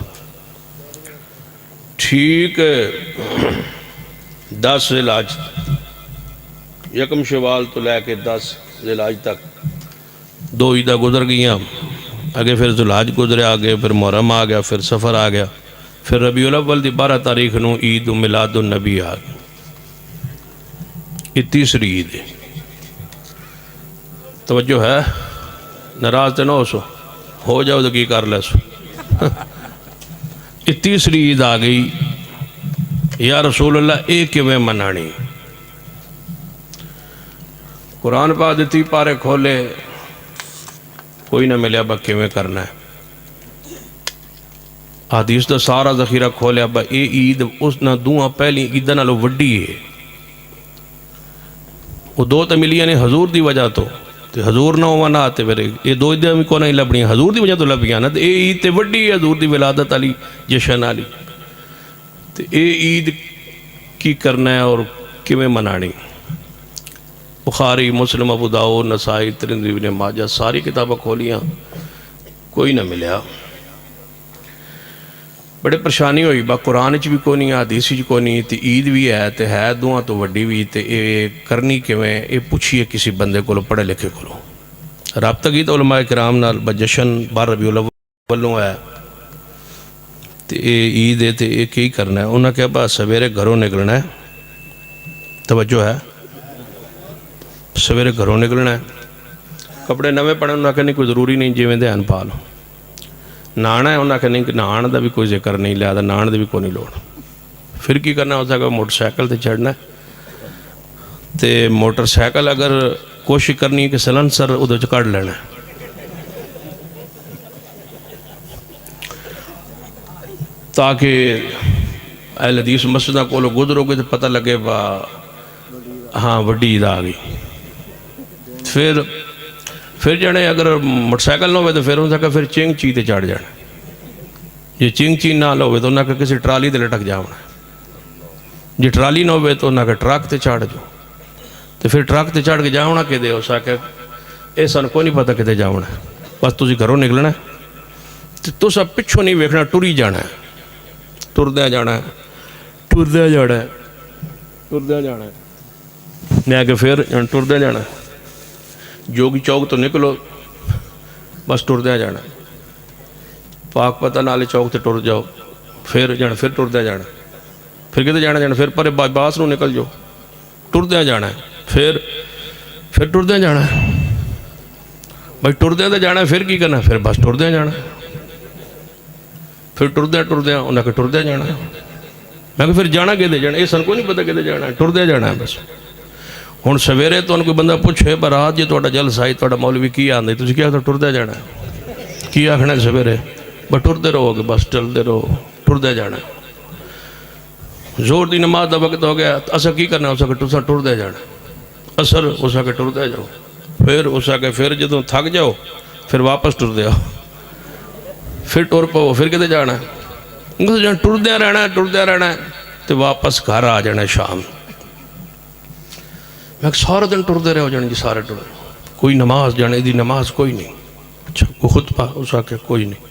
ٹھیک ہے 10 ذی الحج 1 شوال تو لے کے 10 ذی الحج تک 2 عیدہ گزر گئیاں آگے پھر ذی الحج گزرے آگے پھر محرم آ گیا پھر سفر آ گیا پھر ربیع الاول دی 12 تاریخ نو عید میلاد النبی آ گئی یہ تیسری عید ہے. توجہ ہے, ناراض تو نہ ہو جاؤ تو کی کر لے سو. یہ تیسری عید آ گئی. یا رسول اللہ اے کیویں منانی؟ قرآن پا دیتی پارے کھولے کوئی نہ ملیا با کیویں کرنا ہے. حدیث دا سارا ذخیرہ کھولیا با اے عید اس نہ دوہاں پہلی عیدہ نالو وڈی ہے. وہ دو تو ملیاں نے حضور دی وجہ تو حضور نہ ہونا آتے پھر یہ دو عیدیں بھی کو نہیں لبنی حضور دی وجہ تو لبیاں نا. اے عید تے وڈی ہے حضور دی ولادت علی جشن علی. تو اے عید کی کرنا ہے اور کیویں منانی؟ بخاری مسلم ابو داؤد نسائی ترمذی ابن ماجہ ساری کتابیں کھولیاں کوئی نہ ملیا. بڑے پریشانی ہوئی با قرآن چ بھی کوئی نہیں حدیث چ کوئی نہیں. تے عید بھی ہے تے ہے دوہاں تو وڈی بھی. تے اے کرنی کیویں؟ اے پوچھیے کسی بندے کو پڑھے لکھے کو. رابطہ کی تو علماء کرام نال بجشن 12 ربیع الاول ہے تے اے عید ہے تے اے کی کرنا ہے؟ انہاں کہا با سویرے گھروں نکلنا ہے. توجہ ہے, سویرے گھروں نکلنا ہے. کپڑے نویں پڑھن انہاں کہ نہیں کوئی ضروری نہیں جیویں دے پا لو. نہانا ہے انہاں کہ نہیں نہان دا بھی کوئی ذکر نہیں, لہذا نہان دا بھی کوئی نہیں لوڑ. پھر کی کرنا ہوتا کہ موٹر سائیکل تے چڑھنا ہے تے موٹر سائیکل اگر کوشش کرنی ہے کہ سلنسر ادھر چ کڑ لینا ہے. تاکہ اہل حدیث مسجدہ کولو گزرو گے تو پتہ لگے با ہاں وڈی عید آ گئی. پھر جانے اگر موٹر سائیکل نہ ہوئے تو پھر انہوں نے پھر چنگ چی تے چڑھ جانا. جی چنگ چی نہ ہوئے تو انہوں نے کسی ٹرالی تے لٹک جاؤنا. جی ٹرالی نہ ہوئے تو انہوں نے ٹرک تے چڑھ جو. تو پھر ٹرک تے چڑھ کے جاؤنا کہ دے اس آکے اے سان کوئی نہیں پتہ کتے جاؤنا ہے, بس تسی گھروں نکلنا ہے. تو سب پچھوں نہیں ویکھنا, ٹری جانا ہے, ٹردیا جانا ہے, ٹردیا جانا ہے, ٹردیا جانا ہے. میں کہ پھر ٹردیا جانا ہے. جوگی چوک تو نکلو بس ٹردیا جانا ہے. پاک پتہ نالے چوک تے ٹر جاؤ, پھر جانا, پھر ٹردیا جانا, پھر کتے جانا پھر پرے باس نو نکل جاؤ, ٹردیا جانا ہے. پھر ٹردیا جانا ہے. بھائی ٹردیا تے جانا ہے, پھر کی کرنا ہے؟ پھر بس ٹردیا جانا ہے. پھر ٹردیا انہیں کہ ٹردیا جانا ہے. میں کہ پھر جانا کدے جانا؟ یہ سن کو نہیں پتہ کدے جانا ہے, ٹردیا جانا ہے بس. ہوں سویرے تو کوئی بندہ پوچھے پر رات جی تا جلسہ آئی تا مولوی کی آدھے تھی کیا آخر ٹردیا جانا ہے؟ کی آخنا ہے سویرے؟ بس ٹردے رہو گے, بس چلتے رہو, ٹردیا جانا ہے. زور دی نماز دا وقت ہو گیا, اصا کی کرنا؟ اس کے تسا ٹردیا جانا. اثر اس کے ٹردیا جاؤ. پھر اس کے پھر جدوں تھک جاؤ پھر واپس ٹردے آؤ, پھر ٹر پو. پھر کتے جانا ہے؟ ٹردیا رہنا ہے, ٹردیا رہنا ہے. تو واپس گھر آ جانا ہے شام. میں سارا دن ٹردے رہے ہو جانے جی, سارے ٹر. کوئی نماز جانے دی نماز کوئی نہیں. اچھا کوئی خطبہ اس کے کوئی نہیں,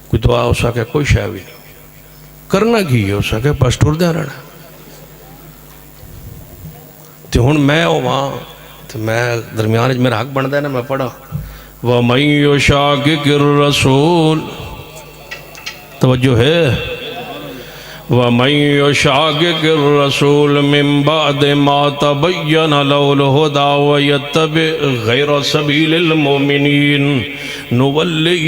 کوئی دعا اس کے کوئی شے بھی نہیں. کرنا کی ہے اس کے بس ٹردیا رہنا. تو ہوں میں وہاں تو میں درمیان میرا حق بنتا ہے نا, میں پڑھا وَمَن يُشَاقِقِ الرَّسُولِ. توجہ ہے, وَمَن يُشَاقِقِ الرَّسُولِ مِن بَعْدِ مَا تَبَيَّنَ لَهُ الْهُدَىٰ وَيَتَّبِعْ غَيْرَ سَبِيلِ الْمُؤْمِنِينَ نُوَلِّهِ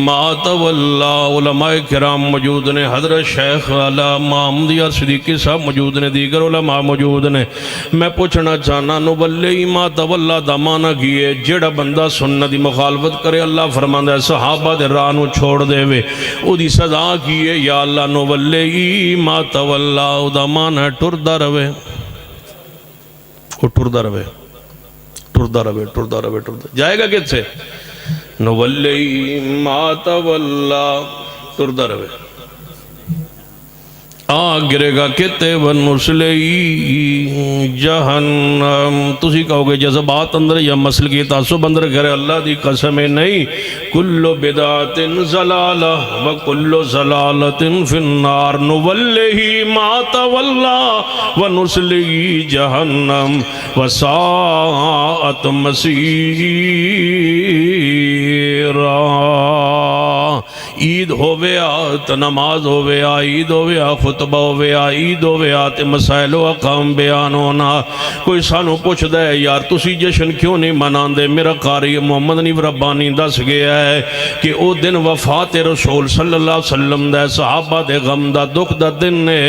مَا تَوَلَّىٰ. علماء کرام موجود نے, حضرت شیخ علامہ محمد صدیقی صاحب موجود نے, دیگر علماء موجود نے. میں پوچھنا چاہنا نُوَلِّهِ مَا تَوَلَّىٰ دا معنی کی ہے؟ جڑا بندہ سنت دی مخالفت کرے اللہ فرماندا ہے صحابہ دے راہ نو چھوڑ دے وے, او دی سزا کی ہے؟ یا اللہ نُوَلِّهِ ما تولا دا مانا ٹردہ روے. وہ ٹردہ روے, ٹردہ روے, ٹردہ روے, ٹردہ جائے گا کت سے؟ نولی ما تولا, ٹردہ روے. آ گرے گا کتے ونسلی جہنم. تسی کہو گے جذبات اندر یا مسل کی تعصب اندر کرے, اللہ دی قسم نہیں. کل بدعت ضلالہ وکل ضلالت فی النار نولیہ ما تولا ونسلی جہنم وساعت مسیرا. عید ہووے آ تے نماز ہووے آ، عید ہووے آ خطبہ ہووے آ، عید ہووے آ تے مسائل و احکام بیان ہونا۔ کوئی سانو پوچھ دے یار تسی جشن کیوں نہیں مناندے؟ میرا قاری محمد نیب ربانی دس گیا ہے کہ او دن وفات رسول صلی اللہ علیہ وسلم دے، صحابہ دے غم دا دکھ دا دن نے،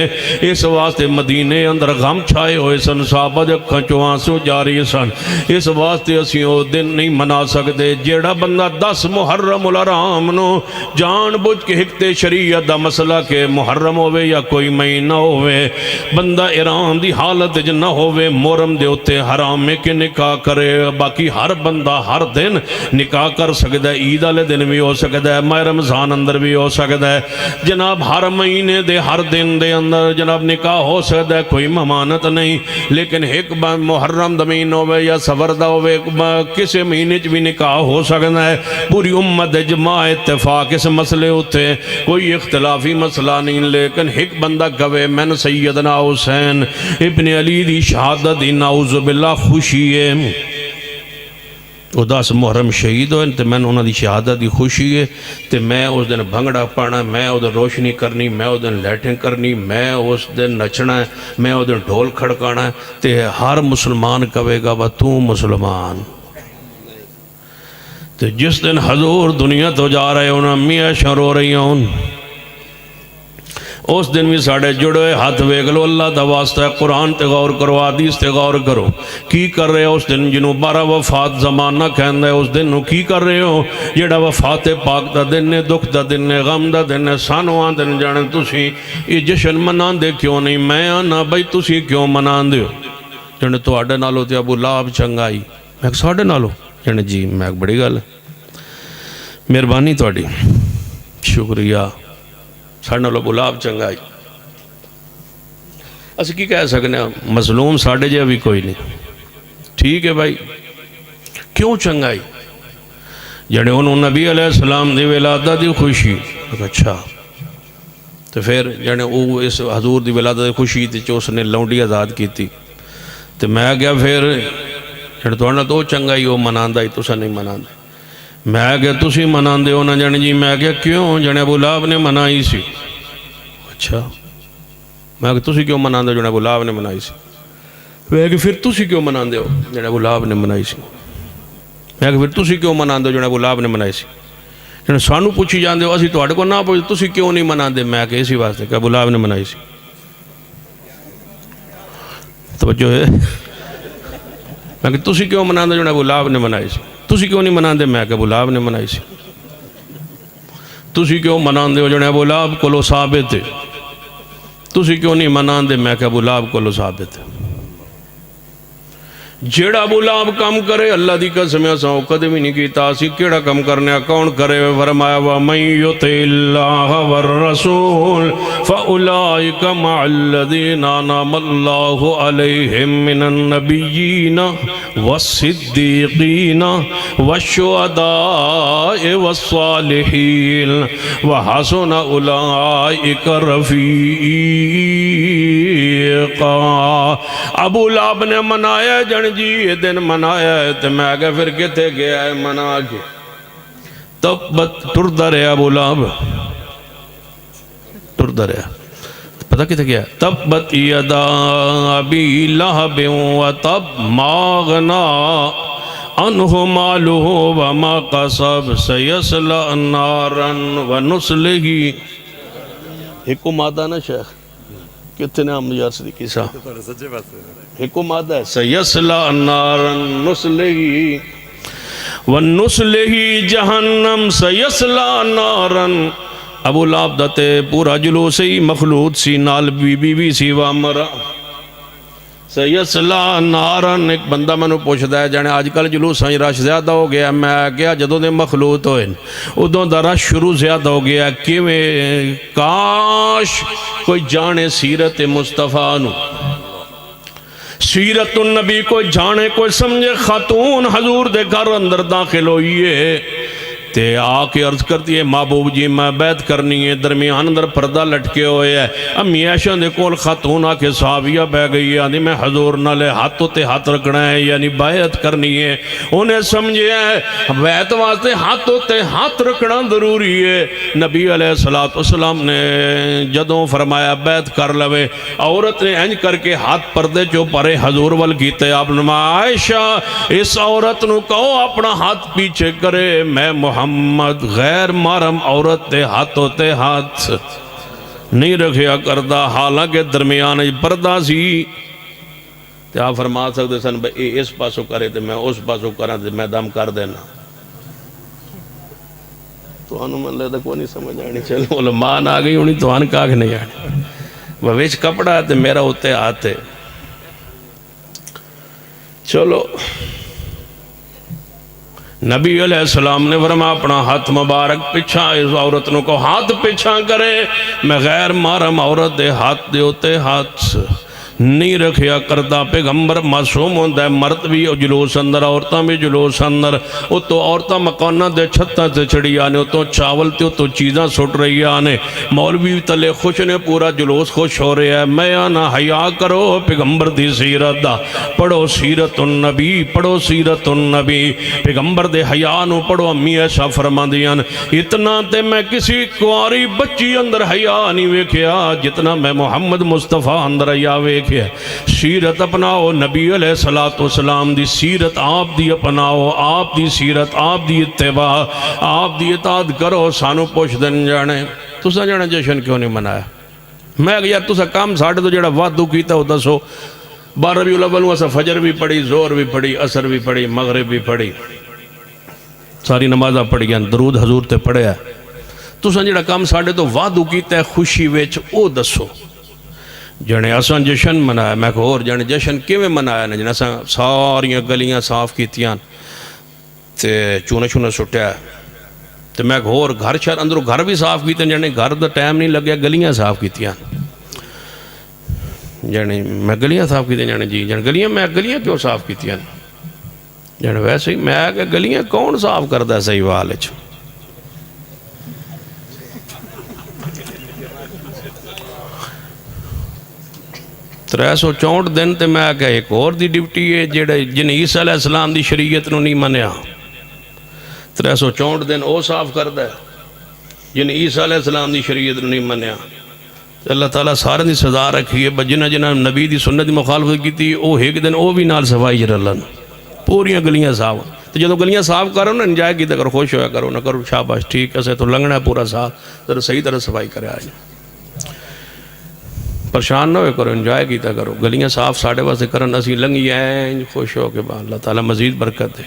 اس واسطے مدینے اندر غم چھائے ہوئے سن، صحابہ دے اکھاں چوں آنسو جاری سن، اس واسطے اسی او دن نہیں منا سکتے۔ جیڑا بندہ 10 محرم الحرام نو جان بوجھ کے حکتے شریعت دا مسئلہ کہ محرم ہوئے یا کوئی مہینہ ہوئے، بندہ ایران دی حالت جو نہ ہوئے محرم دے ہوتے حرام میں کہ نکاح کرے، باقی ہر بندہ ہر دن نکاح کر سکتا ہے، عید والے دن بھی ہو سکتا ہے، ماہ رمضان اندر بھی ہو سکتا ہے جناب، ہر مہینے دے ہر دن دے اندر جناب نکاح ہو سکتا ہے، کوئی ممانت نہیں۔ لیکن ایک محرم دا مہینہ ہوئے یا سفر دا ہوئے، کسی مہینے بھی نکاح ہو سکتا ہے، پوری امت اجماع اتفاق اس مسئلے ہوتے ہیں، کوئی اختلافی مسئلہ نہیں۔ لیکن ایک بندہ کہے میں نے سیدنا حسین ابن علی دی شہادت دی نعوذ باللہ خوشی ہے، وہ 10 محرم شہید ہوئے تو میں نے انہوں دی شہادت دی خوشی ہے تو میں اس دن بھنگڑا پانا، میں اس دن روشنی کرنی، میں اس دن لائٹنگ کرنی، میں اس دن نچنا ہے، میں اس دن ڈھول کھڑکانا ہے، تو ہر مسلمان کہے گا وہ تو مسلمان۔ تو جس دن حضور دنیا تو جا رہے انہوں میاں رو رہی ہوں، اس دن بھی ساڑھے جڑے ہاتھ ویگ لو، اللہ دا واسطہ ہے، قرآن تے غور کرو، حدیث تے غور کرو، کی کر رہے ہو اس دن جنہوں 12 وفات زمانہ کہندہ ہے، اس دن کی کر رہے ہو جیڑا وفات پاک دا دن ہے، دکھ دا دن ہے، غم دا دن ہے، سانوان دن جانے تسی یہ جشن منان دے کیوں نہیں؟ میں آنا بھائی تسی کیوں منان دے ہو؟ جانے تو آڈے نالو تے ابو لہب چنگائی، میں ایک ساڑے نالو، جانے جی میں ایک بڑی گل مہربانی تو آڈی شکریہ ساڑھے نالو ابو لہب چنگائی۔ اسی کی کہہ سکنے مظلوم ساڑھے جے بھی کوئی نہیں، ٹھیک ہے بھائی کیوں چنگائی؟ جڑے انہوں نبی علیہ السلام دی ولادت دی خوشی، اچھا تو پھر جڑے وہ اس حضور دی ولادت دی خوشی تھی جو اس نے لونڈی آزاد کی تھی، تو میں گیا پھر جڑے تو انہوں تو چنگائی وہ مناندہ ہی تو سا نہیں مناندہ، میں گیا تسی مناندے ہو نا جانے جی، میں گیا کیوں؟ جانے ابو لہب نے منائی سی، اچھا میں گیا تسی کیوں مناندے ہو؟ جانے ابو لہب نے منائی سی، میں گیا پھر تسی کیوں مناندے ہو؟ جانے ابو لہب نے منائی سی، میں گیا پھر تسی کیوں مناندے ہو؟ جانے ابو لہب نے منائی سی، جانے سانو پوچھی جاندے ہو، اسی تو آڑے کو نہ پوچھ تسی کیوں نہیں مناندے؟ میں گیا اسی واسطے کہ ابو لہب نے منائی سی۔ توجہ ہے، میں کہ تسی کیوں مناندے؟ جانے ابو لہب نے منائی سی۔ تسی کیوں نہیں مناندے؟ میں کہ ابو لہب نے منائی سی۔ تسی کیوں مناندے ہو؟ جانے ابو لہب کو لو ثابت ہے۔ تسی کیوں نہیں مناندے؟ میں کہ ابو لہب کو لو ثابت ہے۔ جیڑا ابو لہب کام کرے اللہ دی قسم اساں قدم ہی نہیں کیتا، اسی کیڑا کام کرنے کون کرے؟ فرمایا وَمَن يُطِعِ اللَّهَ وَالرَّسُولَ فَأُولَٰئِكَ مَعَ الَّذِينَ أَنْعَمَ اللَّهُ عَلَيْهِم مِّنَ النَّبِيِّينَ وَالصِّدِّيقِينَ وَالشُّهَدَاءِ وَالصَّالِحِينَ وَحَسُنَ أُولَٰئِكَ رَفِيقًا۔ ابو لہب نے منایا جن جی یہ دن منایا ہے، تو میں آگے پھر کہتے گیا ہے منا کے تبت ٹردہ رہا ابو لہب، ٹردہ رہا، پتہ کہتے گیا تبت یدا ابی لہب و تب ما غنا عنہ مالہ وما قصب سیسلا نارا ونسلہ۔ ایک مادہ نا شیخ کتنے عام یار صدیقی صاحب ایک مادہ ہے سیسلا نارا نسلہ ونسلہ جہنم سیسلا نارا۔ ابو لہب دتے پورا جلوس ہی مخلوط سی، نال بی بی سی وامرا سیسلا نارن۔ ایک بندہ میں نے پوچھتا ہے جانے آج کل جلوس ہاں رش زیادہ ہو گیا، میں کیا جدوں دے مخلوط ہوئے ادوں دا رش شروع زیادہ ہو گیا، کیویں کاش کوئی جانے سیرت مصطفیٰ نو، سیرت النبی کوئی جانے کوئی سمجھے۔ خاتون حضور دے گھر اندر داخل ہوئیے، تے آ کے عرض کرتی ہے محبوب جی میں بیعت کرنی ہے، درمیان اندر پردہ لٹکے ہوئے ہے، امی عائشہ دے کول خاتون آ کے صحابیہ بہ گئی ہے، یعنی میں حضور نالے ہاتھوں تے ہاتھ رکھنا ہے، یعنی بیعت کرنی ہے۔ انہیں سمجھے ہے بیعت واسطے ہاتھوں تے ہاتھ رکھنا ضروری ہے۔ نبی علیہ السلام نے جدوں فرمایا بیعت کر لوے، عورت نے انج کر کے ہاتھ پردے چو پرے حضور وال کیتے، آپ نے عائشہ اس عورت نو کہو اپنا ہاتھ پیچھے کرے، میں محمد غیر محرم عورت تے ہاتھوں تے ہاتھ نہیں رکھیا کردا، حالانکہ درمیان پردہ سی۔ تے آپ فرما سکتے سن بھئی اس پاسو کرے تے میں اس پاسو کراں تے میں دم کر دینا، تو انہوں من لیتا کوئی نہیں سمجھ آنی، چلو علماء آ گئی ہونی تو ان کاغ نہیں آنی، وہ ویچ کپڑا تے میرا ہوتے آتے۔ چلو نبی علیہ السلام نے فرمایا اپنا ہاتھ مبارک پچھا اس عورت نو کو ہاتھ پچھا کرے، میں غیر محرم عورت دے ہاتھ دے ہوتے ہاتھ نہیں رکھیا کرتا۔ پیغمبر معصوم ہوتا ہے، مرد بھی جلوس اندر، عورتاں بھی جلوس اندر، وہ تو عورتاں مکانہ دے چھتاں تے چڑھی آنے، وہ تو چاول تے تو چیزاں سٹ رہی آنے، مولوی تلے خوش نے، پورا جلوس خوش ہو رہا ہے۔ میں آنا حیا کرو پیغمبر دی سیرت دا، پڑھو سیرت النبی، پڑھو سیرت النبی، پیغمبر دے حیا نو پڑھو۔ امی ایسا فرما دیاں اتنا تے میں کسی کواری بچی اندر حیا نہیں ویکھیا جتنا میں محمد مصطفیٰ اندر حیا ویکھیا۔ سیرت اپناؤ، نبی علیہ السلام دی سیرت آپ دی اپناؤ، آپ دی سیرت آپ دی اتباع، آپ دی اطاعت کرو۔ سانو پوچھ دن جانے تسا جانے جشن کیوں نہیں منایا؟ میں کہ یار تسا کام ساڑھے تو جڑا وعدو کیتا ہو دسو، 12 ربیع الاول اسا فجر بھی پڑھی، زور بھی پڑھی، عصر بھی پڑھی، مغرب بھی پڑھی، ساری نمازہ پڑھی گیا، درود حضور تے پڑھے ہے۔ تسا جڑا کام ساڑھے تو وعدو کیتا ہے خوشی ویچ او دسو۔ جانے اساں جشن منایا، میں کہو اور جانے جشن کیویں منایا نا، جانے اساں ساریاں گلیاں صاف کیتیاں تے چونے چونے سٹیا تے میں کہو اور گھر شہر اندروں گھر بھی صاف کیتے، جانے گھر دا ٹائم نہیں لگیا، گلیاں صاف کیتیاں، جانے میں گلیاں صاف کیتے، جانے جی جانے گلیاں میں گلیاں کیوں صاف کیتیاں، جانے ویسے ہی میں کہ گلیاں کون صاف کردہ صحیح والچ، 364 دن تے میں کہ ایک اور دی ڈیوٹی ہے جن عیسیٰ علیہ السلام دی شریعت نو نہیں منیا، 364 دن او صاف کردہ ہے جن عیسیٰ علیہ السلام دی شریعت نو نہیں منیا۔ اللہ تعالیٰ سارے دی سزا رکھی ہے، جنہ جنہ نبی دی سنت دی مخالفت کی تھی او ایک دن او بھی نال صفائی جرلن پوریاں گلیاں صاف۔ تو جدو گلیاں صاف کرو نا انجوائے کیتا کرو، خوش ہویا کرو، نہ کرو شاباش ٹھیک ہے تو لنگنا ہے پورا سال، ذرا صحیح طرح صفائی کرے آج، پریشان نہ ہوئے کرو، انجوائے کیتا کرو، گلیاں صاف ساڑھے واسے کرن، اسی لنگی ہیں خوش ہو کے بعد اللہ تعالیٰ مزید برکت دے،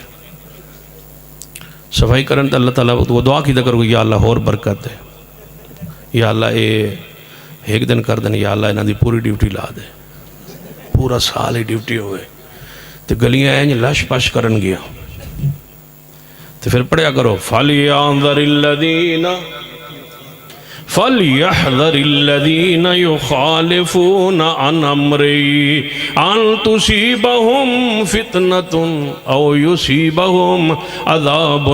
صفائی کرن تو اللہ تعالیٰ وہ دعا کیتا کرو یا اللہ اور برکت دے، یا اللہ ایک دن کر دیں، یا اللہ انہاں دی پوری ڈیوٹی لا دے، پورا سال ہی ڈیوٹی ہوئے تو گلیاں ہیں لش پش کرن گیا، تو پھر پڑھیا کرو فَلْيَنظَرِ الَّذِينَ فَلْيَحْذَرِ الَّذِينَ يُخَالِفُونَ عَنْ أَمْرِهِ أَنْ تُصِيبَهُمْ فِتْنَةٌ أَوْ يُصِيبَهُمْ عَذَابٌ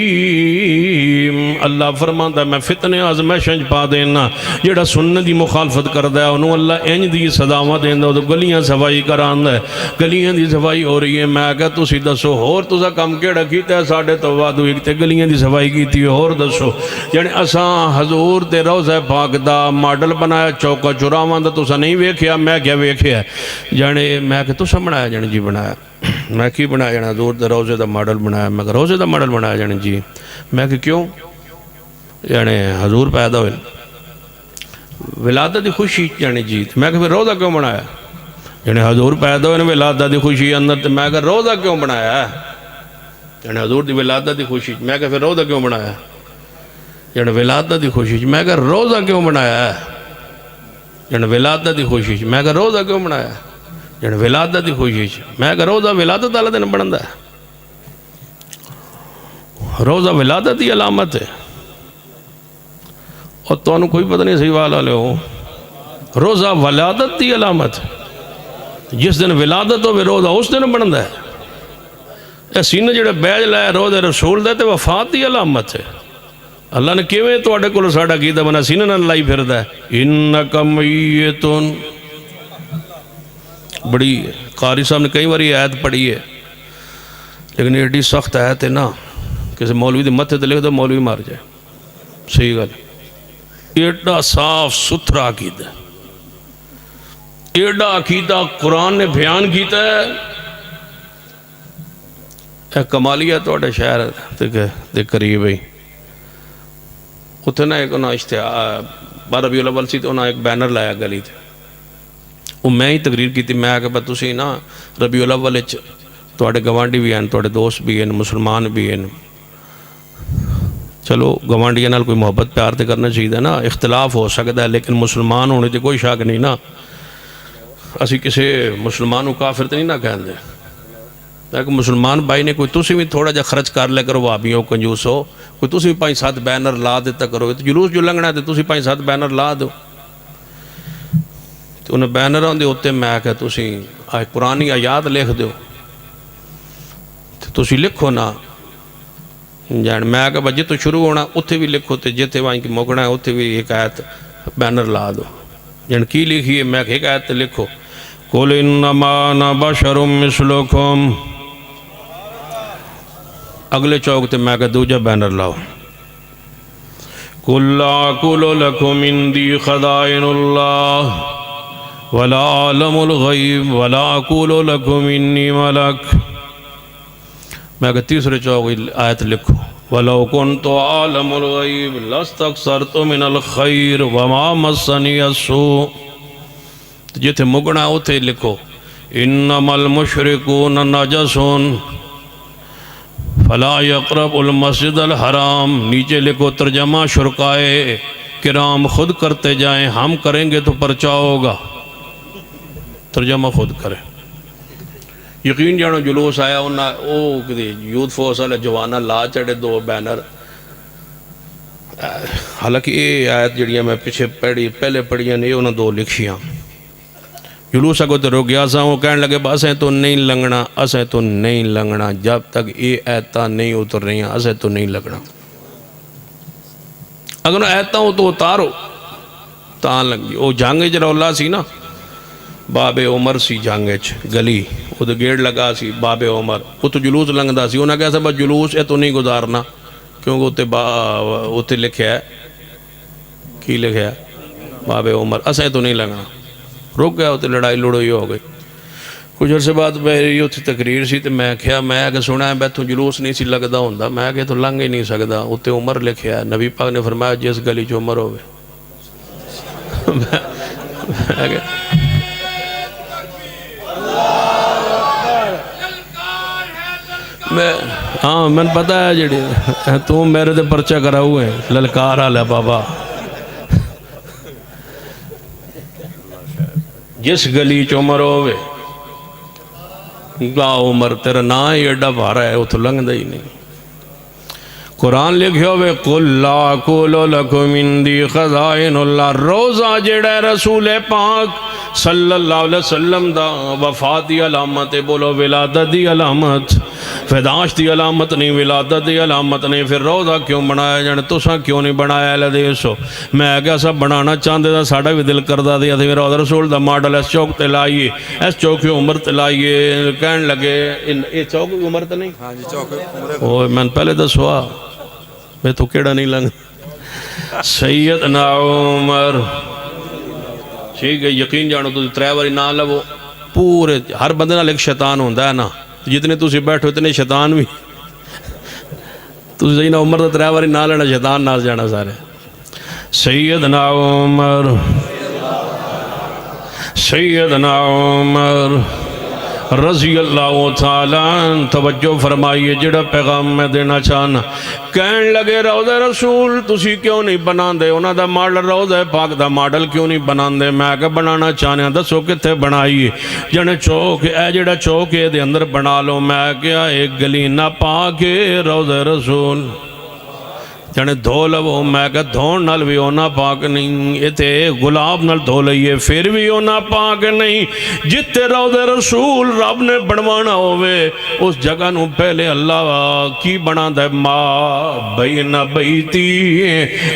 عَلِيمٌ۔ اللہ فرماتا ہے میں فتنے آزمائشیں پا دینا، جڑا سنت دی مخالفت کردا ہے انہوں اللہ انج دی صداواں دیندا، تو گلیاں صفائی کراندا ہے، گلیاں دی صفائی ہو رہی ہے۔ میں کہا تسی دسو اور تسا کم کیڑا کیتا ہے؟ ساڈے تو وعدو ایک تے گلیاں دی صفائی کیتی اور دسو، یعنی اساں حضور دے روضہ پاک دا ماڈل بنایا چوکا چوراواں دا، تسا نہیں ویکھیا، میں کیا ویکھیا، جانے میں کہ تسا بنایا، جانے جی بنایا، میں کی بنایا، جانے حضور دے روضے دا ماڈل بنایا، میں کہ روضے دا ماڈل بنایا، جانے جی میں کہ کیوں، جانے حضور پیدا ہوئے ولادت دی خوشی، جانے جی میں کہ پھر روضہ کیوں بنایا، جانے حضور پیدا ہوئے ولادت دی خوشی اندر، تو میں کہ روضہ کیوں بنایا، جانے حضور دی ولادت دی خوشی، میں کہ پھر روضہ کیوں بنایا، جانے ولادت دی خوشی، میں کہ روضہ کیوں بنایا، جانے ولادت دی خوشی، میں کہ روضہ کیوں بنایا، جانے ولادت دی خوشی، میں کہ روضہ ولادت والا دن بندا ہے، روضہ ولادت دی علامت ہے، اور تو انہوں کوئی پتہ نہیں صحیح والا لے ہو، روضہ ولادت دی علامت ہے، جس دن ولادت ہو روضہ اس دن بندا ہے، اے سینہ جڑا بیج لایا روضہ رسول دا تے وفات دی علامت ہے. اللہ نے کیویں تواڈے کول ساڈا عقیدہ بنا سینہ نال لائی پھردا ہے. انک میتون بڑی قاری صاحب نے کئی باری آیت پڑھی ہے لیکن ایڈی سخت آیت ہے نا کسی مولوی دے متھے تے لکھ دو مولوی مار جائے. صحیح گل ایڈا صاف ستھرا عقیدہ ایڈا عقیدہ قرآن نے بیان کیتا ہے. اے کمالیہ تواڈے شہر دے قریب ہی اتنے نا ایک انہاں اشتہار ربیع الاول سی تو انہاں ایک بینر لایا گلی تے وہ میں ہی تقریر کی تھی. میں آ کے تسی نا ربیع الاول وچ تواڈے گوانڈی بھی ہیں تواڈے دوست بھی ہیں مسلمان بھی ہیں. چلو گوانڈیاں نال کوئی محبت پیار تے کرنا چاہیے نا. اختلاف ہو سکتا ہے لیکن مسلمان ہونے تے کوئی شک نہیں نا. اسی کسی مسلمان کو کافر تے نہیں نہ کہن دے. لیکن مسلمان بھائی نے کوئی تسی بھی تھوڑا جا خرچ کر لے کرو وہابیوں کنجوس ہو کوئی تسی بھی 5-7 بینر لا دیتا کرو. جلوس جو لنگنا ہے تو تسی 5-7 بینر لا دو. تو انہیں بینراں دے ہوتے میں کہ تسی قرآنی آیات لکھ دو تسی لکھو نا جان میں کہ جتوں شروع ہونا اتھے بھی لکھو تے جتے وہاں کی موکنا ہے اتھے بھی ایک آیت بینر لا دو. جان کی لکھیے میں کہ ایک آیت تے لکھو قُلْ إِنَّمَا أَنَا بَشَرٌ مِثْلُكُمْ. اگلے چوک تے میں کہ دوجہ بینر لاؤ قُلْ لَا أَقُولُ لَكُمْ عِنْدِي خَزَائِنُ اللَّهِ وَلَا أَعْلَمُ الْغَيْبَ وَلَا أَقُولُ لَكُمْ إِنِّي مَلَكٌ. میں کہ تیسرے چوک آیت لکھو وَلَوْ كُنْتُ أَعْلَمُ الْغَيْبَ لَاسْتَكْثَرْتُ مِنَ الْخَيْرِ وَمَا مَسَّنِيَ السُّوءُ. جتھے مگنا اتھے لکھو انما المشرکون نجس فلا یقرب المسجد الحرام. نیچے لکھو ترجمہ شرکائے کرام خود کرتے جائیں ہم کریں گے تو پرچہ ہوگا. ترجمہ خود کریں. یقین جانو جلوس آیا انہاں یوتھ فورس والے جوانا لا چڑھے 2 بینر. حالانکہ یہ آیت جڑیاں میں پیچھے پہلے پڑھیاں نہیں انہوں 2 لکھیاں. جلوس اگو تو رو گیا سا وہ کہنے لگے اسیں تو نہیں لنگنا اسیں تو نہیں لنگنا جب تک یہ ایتاں نہیں اتر رہی ہیں اسیں تو نہیں لگنا. اگر ایتاں ہو تو اتارو تاں لگ وہ جانگے جرولا سی نا باب عمر سی جانگے گلی وہ تو گیڑ لگا سی باب عمر وہ تو جلوس لنگدا سی انہاں کہا سا بس جلوس ہے تو نہیں گزارنا کیونکہ اتنے لکھیا ہے کی لکھیا ہے باب عمر اسیں تو نہیں لگنا. رک گیا ہوتے لڑائی لڑوئی ہو گئی. کچھ عرصے بعد میری اتنی تقریر سی تو میں کہا میں کہ سنا ہے بیتھوں جلوس نہیں سی لگدا ہوندا میں کہ تو لنگ ہی نہیں سکدا اتنے عمر لکھیا ہے. نبی پاک نے فرمایا جس گلی چ عمر ہوئے ہاں میں نے پتا ہے جڑی تو میرے دے پرچہ کرا ہوئے للکار آلہ بابا. جس گلی چ عمر ہوئے گا عمر تیرا نا ہی ایڈا بھارا ہے وہ تو لنگ دا ہی نہیں. قرآن لکھے ہوئے قُلْ لَا أَقُولُ لَكُمْ عِنْدِي خَزَائِنُ اللَّهِ. روزہ جڑا ہے رسول پاک صلی اللہ علیہ وسلم دا وفات دی علامت بولو ولادت دی علامت فیداش دی علامت نہیں ولادت دی علامت نہیں. پھر روزہ کیوں بنایا جانے تساں کیوں نہیں بنایا لدیسو. میں کہا سب بنانا چاندے دا ساڑھا بھی دل کردہ دیا تھی روزہ رسول دا ماڈل اس چوک تے لائیے اس چوک کی عمر تے لائیے کہن لگے یہ چوک کی عمر تے نہیں ہاں جی چوک عمر میں پہلے دسوا میں تو کیڑا نہیں لنگ سیدنا عمر ٹھیک ہے. یقین جانو تو 3 باری نہ لو پورے ہر بندے نال ایک شیطان ہوندہ ہے نا جتنے تسی بیٹھو اتنے شیطان بھی تسی سیدنا عمر تو 3 باری نہ لینا شیطان نال جانا سارے. سیدنا عمر سیدنا عمر رضی اللہ تعالیٰ توجہ فرمائیے جڑا پیغام میں دینا چاہنا. کہن لگے روضہ رسول تسی کیوں نہیں بنا دے انہاں دا ماڈل روضہ پاک دا ماڈل کیوں نہیں بنا دے. میں کہ بنانا چاہنے ہیں دسو کتے بنائیے جنے چوک اے جڑا چوک ہے دے اندر بنا لو. میں کیا ایک گلی نہ پاک روضہ رسول جانے دھو لو، میں کہ دھون نال بھی ہونا پاک نہیں، یہ تے گلاب نال دھو لئیے پھر بھی ہونا پاک نہیں۔ جتے روضہ رسول رب نے بنوانا ہوئے اس جگہ نو پہلے اللہ کی بنا دے ما بین بیتی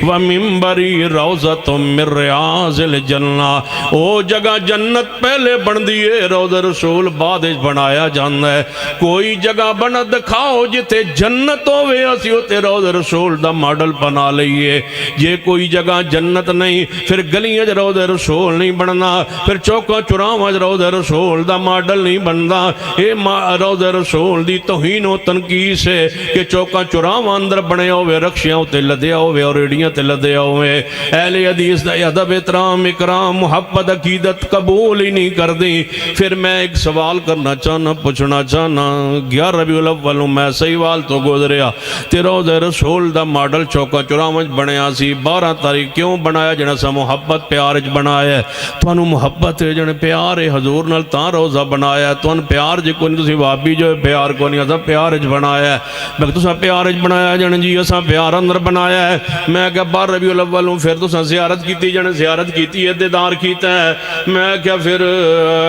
و منبری روضۃ من ریاض الجنہ، او جگہ جنت پہلے بن دیئے روضہ رسول بعد بنایا جانا ہے۔ کوئی جگہ بنا دکھاؤ جتے جنت ہوئے اسی ہوتے روضہ رسول دا ماڈل بنا لئیے۔ یہ کوئی جگہ جنت نہیں پھر گلیاں روضہ رسول نہیں بننا، پھر چوکا چراواں روضہ رسول دا ماڈل نہیں بننا۔ اے روضہ رسول دی توہین و تنقیس ہے کہ چوکا چراواں اندر بنے ہوئے رکشیاں تے لدیا ہوئے اور ریڑیاں تے لدیا ہوئے۔ اہل حدیث دا ادب احترام اکرام محبت عقیدت قبول ہی نہیں کر دی۔ پھر میں ایک سوال کرنا چاہنا پوچھنا چاہنا، 11 ربیع الاول میں صحیح وال تو گزریا تے روضہ رسول دا ماڈل چوکا چراواں بنیا سی۔ 12 تاریخ کیوں بنایا؟ جنہاں سا محبت پیار اچ بنایا ہے، تانوں محبت ہے جنہاں پیار ہے حضور نال تاں روضہ بنایا ہے۔ تانوں پیار جے کوئی نہیں، تسی وابی جو پیار کو نہیں، اساں پیار اچ بنایا ہے۔ میں کہ تساں پیار اچ بنایا جنہاں جی اساں پیار اندر بنایا ہے۔ میں کہ 12 ربیع الاول پھر تساں زیارت کیتی جنہاں زیارت کیتی ہے دیدار کیتا ہے۔ میں کہ پھر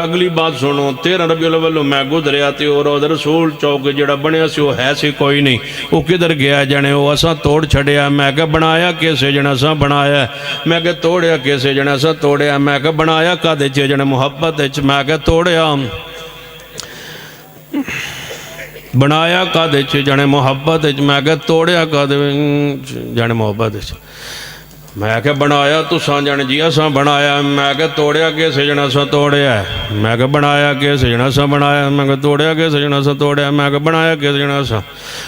اگلی بات سنو، 13 ربیع الاول میں گزریا تے اور روضہ رسول چوک جڑا بنیا سی وہ ہے سی کوئی نہیں، وہ کدھر گیا جنے وہ اساں توڑ چھڑیا۔ میں کہ بنایا کیسے جنے اساں بنایا ہے؟ میں کہ توڑیا کیسے جنے اساں توڑیا؟ میں کہ بنایا کدے چ جنے محبت وچ؟ میں کہ توڑیا بنایا کدے چ جنے محبت وچ؟ میں کہ توڑیا کدے جنے محبت وچ؟ میں کہ بنایا تساں جنے جی اساں بنایا۔ میں کہ توڑیا کیسے جنے اساں توڑیا ہے؟ میں کہ بنایا کیسے جنے اساں بنایا؟ میں کہ توڑیا کیسے جنے اساں توڑیا؟ میں کہ بنایا کیسے جنے اساں؟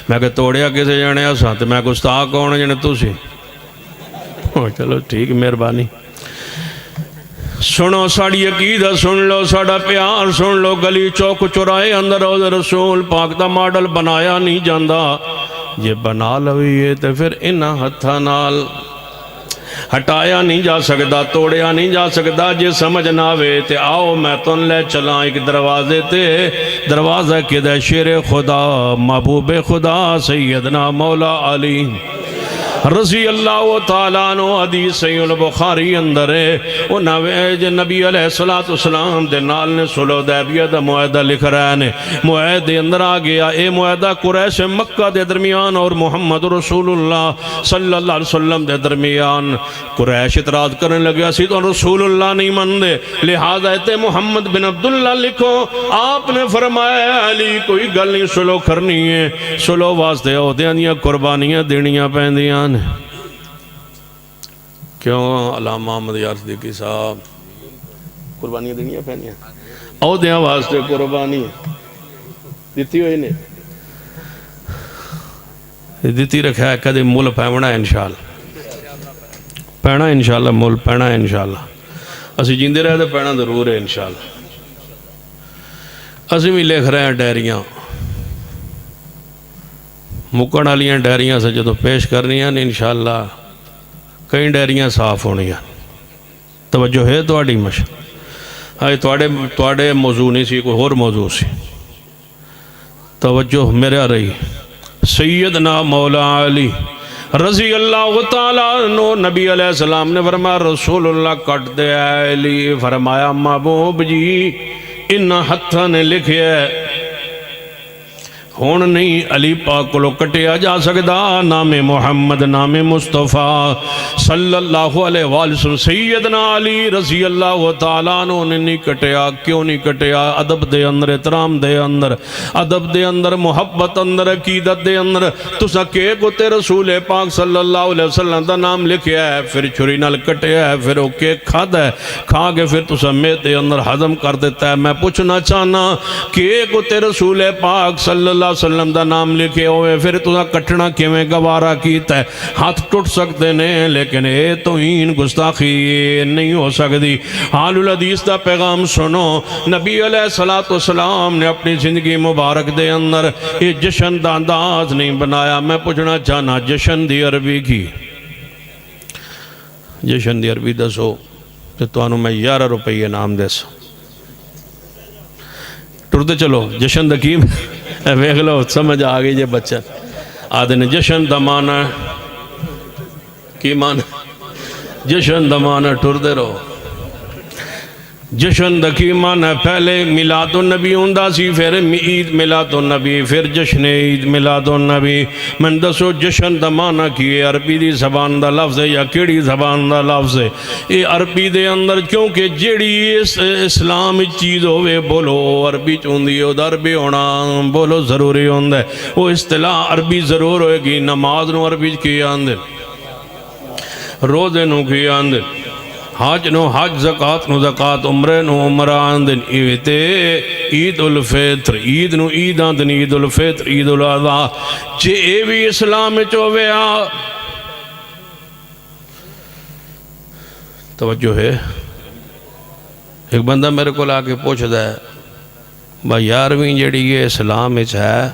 میں کہ توڑیا کیسے جنے اساں؟ تے میں کہ استاد کون جنے تسی؟ چلو ٹھیک مہربانی۔ سنو ساڑی عقیدہ سن لو، ساڑا پیار سن لو۔ گلی چوک چرائے اندر روضہ رسول پاک دا ماڈل بنایا نہیں جاندہ، یہ بنا لوئیے تے پھر انہاں ہتھاں نال ہٹایا نہیں جا سکتا، توڑیا نہیں جا سکتا۔ جے سمجھ نہ آوے تے آؤ میں تن لے چلاں ایک دروازے تے، دروازہ کدھے شیر خدا محبوب خدا سیدنا مولا علی رضی اللہ تعالیٰ عنہ۔ حدیث صحیح البخاری اندر ہے، وہ نبی علیہ السلام دے نال نے صلح حدیبیہ دا معاہدہ لکھ رہے ہیں۔ معاہدے اندر آ گیا اے معاہدہ قریش مکہ دے درمیان اور محمد رسول اللہ صلی اللہ علیہ وسلم دے درمیان۔ قریش اعتراض کرنے لگیا سی تو رسول اللہ نہیں مندے، لہذا تے محمد بن عبداللہ لکھو۔ آپ نے فرمایا علی کوئی گل نہیں، صلح کرنی ہے، صلح واسطے عہدیاں دیاں قربانیاں دینیاں پیندیاں۔ کیوں علامہ محمد یار صدیقی صاحب قربانیاں دینیاں پہنیاں عہدیاں واسطے قربانی دیتی ہوئی نے دیتی رکھا ہے کدے مول پیونا ہے انشاءاللہ پینا انشاءاللہ مول پینا ہے انشاءاللہ اسی جیندے رہے تو پینا ضرور ہے انشاءاللہ اسی بھی لکھ رہے ہیں ڈائریاں مکن والیاں ڈائریاں سے جدو پیش کرنی ہیں انشاءاللہ کئی ڈائریاں صاف ہونی ہیں توجہ ہے تواڈی مش تواڈے موضوع نہیں سی کوئی اور موضوع سی توجہ میرے آ رہی سیدنا مولا علی رضی اللہ تعالیٰ عنہ نبی علیہ السلام نے فرمایا رسول اللہ کٹ دے علی فرمایا محبوب جی ان ہتھاں نے لکھے ہون نہیں علی پاک کو کٹیا جا سکتا نام محمد نام مصطفیٰ صلی اللہ علیہ وآلہ وسلم سیدنا علی رضی اللہ تعالیٰ عنہ نے نہیں کٹیا کیوں نہیں کٹیا ادب دے اندر احترام دے اندر ادب دے اندر محبت اندر عقیدت دے اندر تسا کہ کو تے رسول پاک صلی اللہ علیہ وسلم دا نام لکھیا ہے پھر چھری نال کٹیا ہے پھر وہ کیک کھادا ہے کھا کے پھر تسا میدے اندر ہضم کر دیتا ہے میں پوچھنا چاہنا کہ کو تے رسول پاک صلی اللہ علیہ وسلم دا نام لکھے ہوئے پھر تُسا کٹنا کیویں گوارا کیتا ہے ہاتھ ٹوٹ سکتے ہیں لیکن اے توہین گستاخی نہیں ہو سکتی حال الحدیث دا پیغام سنو نبی علیہ السلام نے اپنی زندگی مبارک دے اندر یہ جشن دا انداز نہیں بنایا میں پوچھنا چاہنا جشن دی عربی کی جشن دی عربی دسو تو توانو میں 11 روپے نام دے سو ٹرتے چلو جشن دا کی ویکھ لو سمجھ آ گئی جے بچہ آدھے نے جشن دا معنی کی معنی جشن دا معنی ٹر دے رہو جشن دا کی معنی پہلے میلاد النبی ہوندہ سی پھر عید میلاد النبی پھر جشن عید میلاد النبی من دسو جشن دا معنی کی ہے عربی دی زبان دا لفظ ہے یا کیڑی زبان دا لفظ ہے یہ عربی دے اندر کیونکہ جیڑی اسلام چیز ہوئے بولو عربی چوندی ہو دا عربی ہونا بولو ضروری ہوندہ ہے وہ اصطلاح عربی ضرور ہوئے گی نماز نو عربی کی آندے روزے نو کی آندے حج نو حج زکاة نو زکاة عمرے نو عمرہ آندن ایویتے عید الفطر عید نو عید آندن عید الفطر عید الاضحیٰ چے ایوی اسلام چووے آ توجہ ہے ایک بندہ میرے کو لا کے پوچھ دا ہے بھائی یارویں جڑی یہ اسلام ہے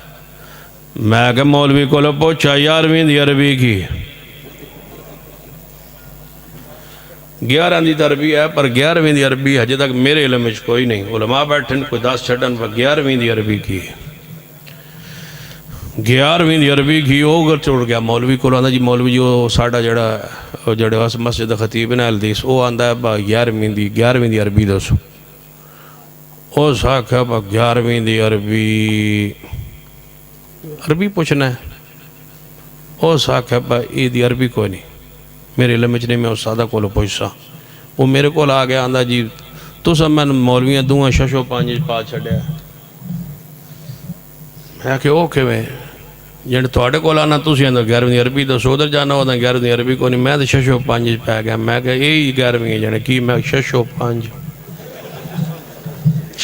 میں کہ مولوی کو لو پوچھا یارویں دی عربی کی 11 دی عربی ہے پر 11ویں دی عربی ہے جب تک میرے علم میں کوئی نہیں علماء بیٹھن کوئی 10 چھڑن پر 11ویں دی عربی کی 11ویں دی عربی کی وہ اگر چھوڑ گیا مولوی کو آندا جی مولوی جی وہ ساڑا جڑا مسجد خطیب نے الدیس وہ آندا ہے با 11ویں دی عربی دوسو وہ ساکھ ہے با 11ویں دی عربی پوچھنا ہے وہ ساکھ ہے با ای دی عربی کوئی نہیں میرے علم نہیں میں استادہ کو پوچھا وہ میرے کو آ گیا آندا جی تو سب میں مولویاں دوں ششو پانچ پا چھڑیا میں کہ اوکے میں جن تھوڑے کو آنا تسی آندا 11ویں عربی تو ادھر جانا ہوتا 11ویں عربی کو نہیں میں تو ششو پانچ پا گیا میں کہ یہی 11ویں جانے کی میں ششو پانچ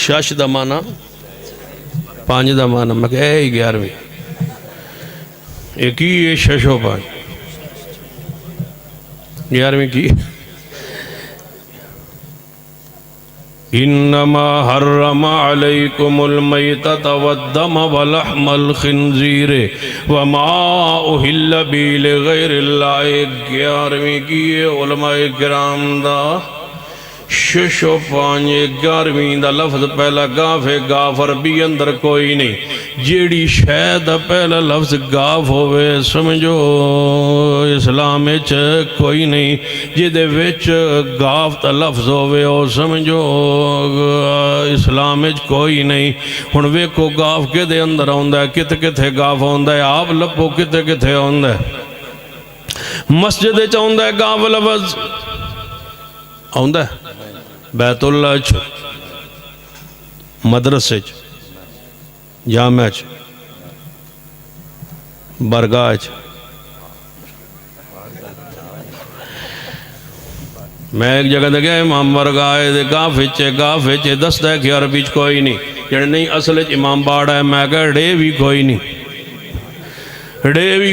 شش دا مانا پانچ دا مانا میں کہ یہی 11ویں ایک ہی ششو پانچ 11ویں کی انما حرم علیکم المیتۃ والدم ولحم الخنزیر وما اہل بہ لغیر اللہ 11ویں کی علماء کرام دا ششو پانچ 11ویں دا لفظ پہلا گاف ہے گاف عربی اندر کوئی نہیں جیڑی شاید پہلا لفظ گاف ہوئے سمجھو اسلام اچھ کوئی نہیں جیدے وچ گاف تا لفظ ہوئے او سمجھو اسلام اچھ کوئی نہیں ہن ویکو گاف کے دے اندر ہوندہ ہے کتے گاف ہوندہ ہے آپ لپو کتے ہوندہ ہے مسجد اچھ ہوندہ ہے گاف لفظ ہوندہ ہے بیت اللہ مدرسے جامع برگاہ میں ایک جگہ دے گیا امام برگاہ گاف دس دے کہ عربی کوئی نہیں جڑے نہیں اصل امام باڑا ہے میں کہا ڈے بھی کوئی نہیں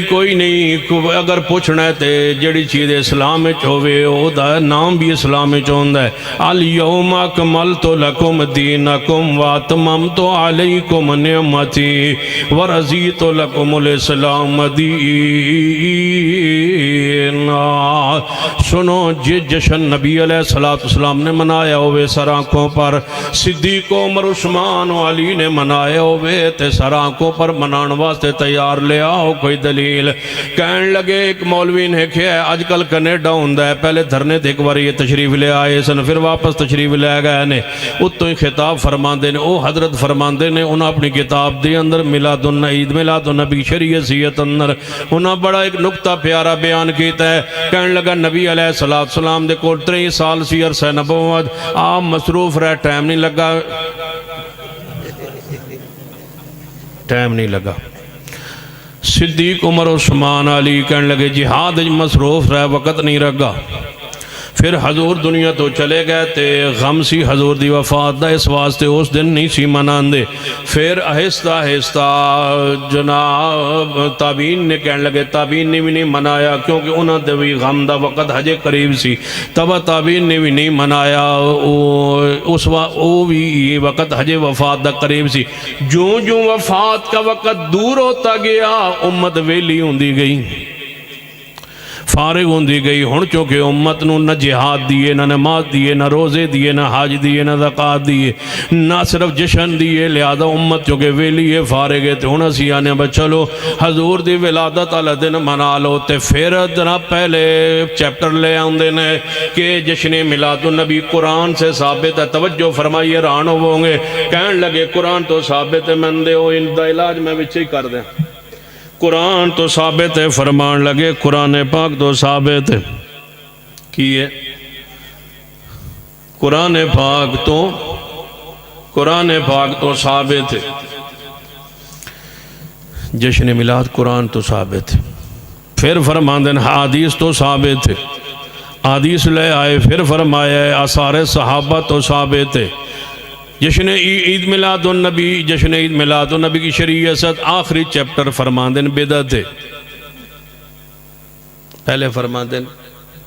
کوئی نہیں اگر پوچھنا ہے تے جڑی چیز اسلام میں چووے او دا نام بھی اسلام میں چوندہ ہے الیوم اکملت لکم دینکم واتممت علیکم نعمتی ورزیت لکم الاسلام دینا سنو جشن نبی علیہ السلام نے منایا ہوئے سر آنکھوں پر صدیق عمر عثمان و علی نے منایا ہوئے تے سر آنکھوں پر منان واسطے تیار لے آؤ کوئی دلیل کہن لگے ایک مولوی نے کیا آج کل کنیڈا ہوندہ ہے پہلے دھرنے تھے ایک بار یہ تشریف لے آئے سن پھر واپس تشریف لے گئے نے اتوں ہی خطاب فرماندے نے او حضرت فرماندے نے انہاں اپنی کتاب دے اندر عید میلاد النبی شریعت اندر انہاں بڑا ایک نقطہ پیارا بیان کیتا ہے کہن لگا نبی علیہ السلام دے کو 3 سال سی عرصہ نبوت آپ مصروف رہے ٹائم نہیں لگا صدیق عمر عثمان علی کہنے لگے جہاد مصروف رہے وقت نہیں رگا پھر حضور دنیا تو چلے گئے تے غم سی حضور دی وفات دا اس واسطے اس دن نہیں سی مناندے پھر آہستہ جناب تابعین نے کہنے لگے تابعین نے بھی نہیں منایا کیونکہ انہوں نے بھی غم دا وقت حج قریب سی تب تابعین نے بھی نہیں منایا وہ بھی وقت حج وفات دا قریب سی جو وفات کا وقت دور ہوتا گیا امت ویلی ہوندی گئی فارغ ہوندی گئی. ہن چونکہ امت نو نہ جہاد دیے، نہ نماز دیے، نہ روزے دیے، نہ حج دیے، نہ زکات دیے، نہ صرف جشن دیے، لہذا امت چونکہ ویلی ہے، فارغ ہے. تو ہن اسی آنے با چلو حضور دی ولادت والا دن منا لو. تے پھر جناب پہلے چیپٹر لے آندے نے کہ جشن میلاد النبی قرآن سے ثابت ہے. توجہ فرمائیے، ران ہوں گے کہن لگے قرآن تو ثابت ہے، من دے ہو ان دا علاج میں بچے ہی کر دیں. قرآن تو ثابت ہے، فرمان لگے قرآن پاک تو ثابت ہے. کیے قرآن پاک تو ثابت ہے. جشن میلاد قرآن تو ثابت ہے. پھر فرماندن حدیث تو ثابت ہے، حدیث لے آئے. پھر فرمایا ہے آثار صحابہ تو ثابت ہے. جشن عید میلاد النبی، جشن عید میلاد النبی کی شریعت آخری چیپٹر فرماندن بدعت ہے. پہلے فرماندن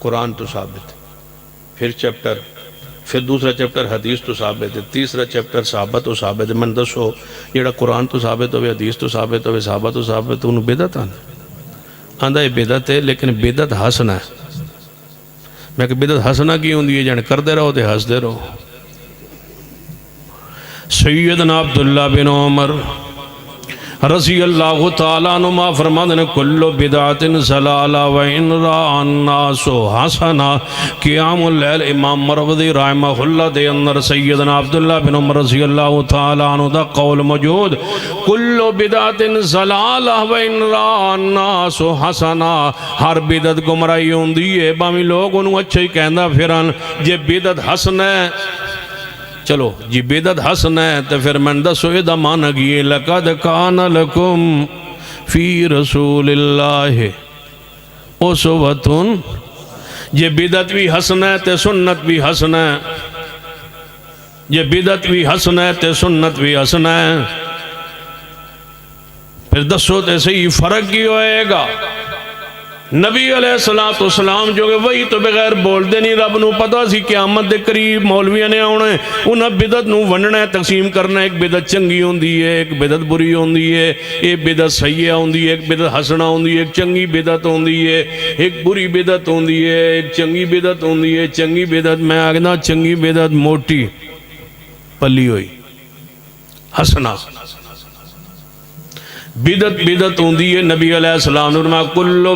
قرآن تو ثابت ہے، پھر چیپٹر، پھر دوسرا چیپٹر حدیث تو ثابت ہے، تیسرا چیپٹر صحابہ تو ثابت ہے. من دسو جیڑا قرآن تو ثابت ہوئے، حدیث تو ثابت ہوئے، صحابہ تو ثابت ہوئے، انہوں بدعت آندہ یہ بدعت ہے. لیکن بدعت حسنہ ہے. میں کہ بدعت حسنہ کی ہوندی ہے جانے کر دے رہو تے ہس دے رہو. سیدنا عبداللہ بن عمر رضی اللہ تعالیٰ عنہ فرمانے کلو بدعت ضلالہ و ان را الناس حسنا. قیام اللیل امام مروزی رحمہ اللہ دے اندر سیدنا عبداللہ بن عمر رضی اللہ تعالیٰ عنہ دا قول موجود، کلو بدعت ضلالہ و ان را الناس حسنا. ہر بدعت گمرائی ہوندی ہے، بامی لوگ انہوں اچھا ہی کہندہ پھرن جے بدعت حسن ہے. چلو جی بدعت حسن ہے تو پھر من دسو ادا مانا گئے لَقَدْ كَانَ لَكُمْ فِي رَسُولِ اللَّهِ اُسْوَةٌ. یہ بدعت بھی حسن ہے تو سنت بھی حسن ہے. یہ بدعت بھی حسن ہے تو سنت بھی حسن ہے. پھر دسو تے صحیح فرق کی ہوئے گا. نبی علیہ السلام جو کہ وہی تو بغیر بول دے نہیں، رب نو پتا سی قیامت دے قریب مولویاں نے آنا ہے، انہاں بدعت نو ونڈنا ہے، تقسیم کرنا ہے. ایک بدعت چنگی ہوندی ہے، ایک بدعت بری ہوندی ہے، ایک بدعت سیئہ ہوندی ہے، ایک بدعت حسنہ ہوندی ہے، ایک چنگی بدعت ہوندی ہے، ایک بری بدعت ہوندی ہے، ایک چنگی بدعت ہوندی ہے. چنگی بدعت میں آگنا چنگی بدعت موٹی پلی ہوئی، حسنہ بدعت ہوندی ہے. نبی علیہ السلام نے فرمایا کلو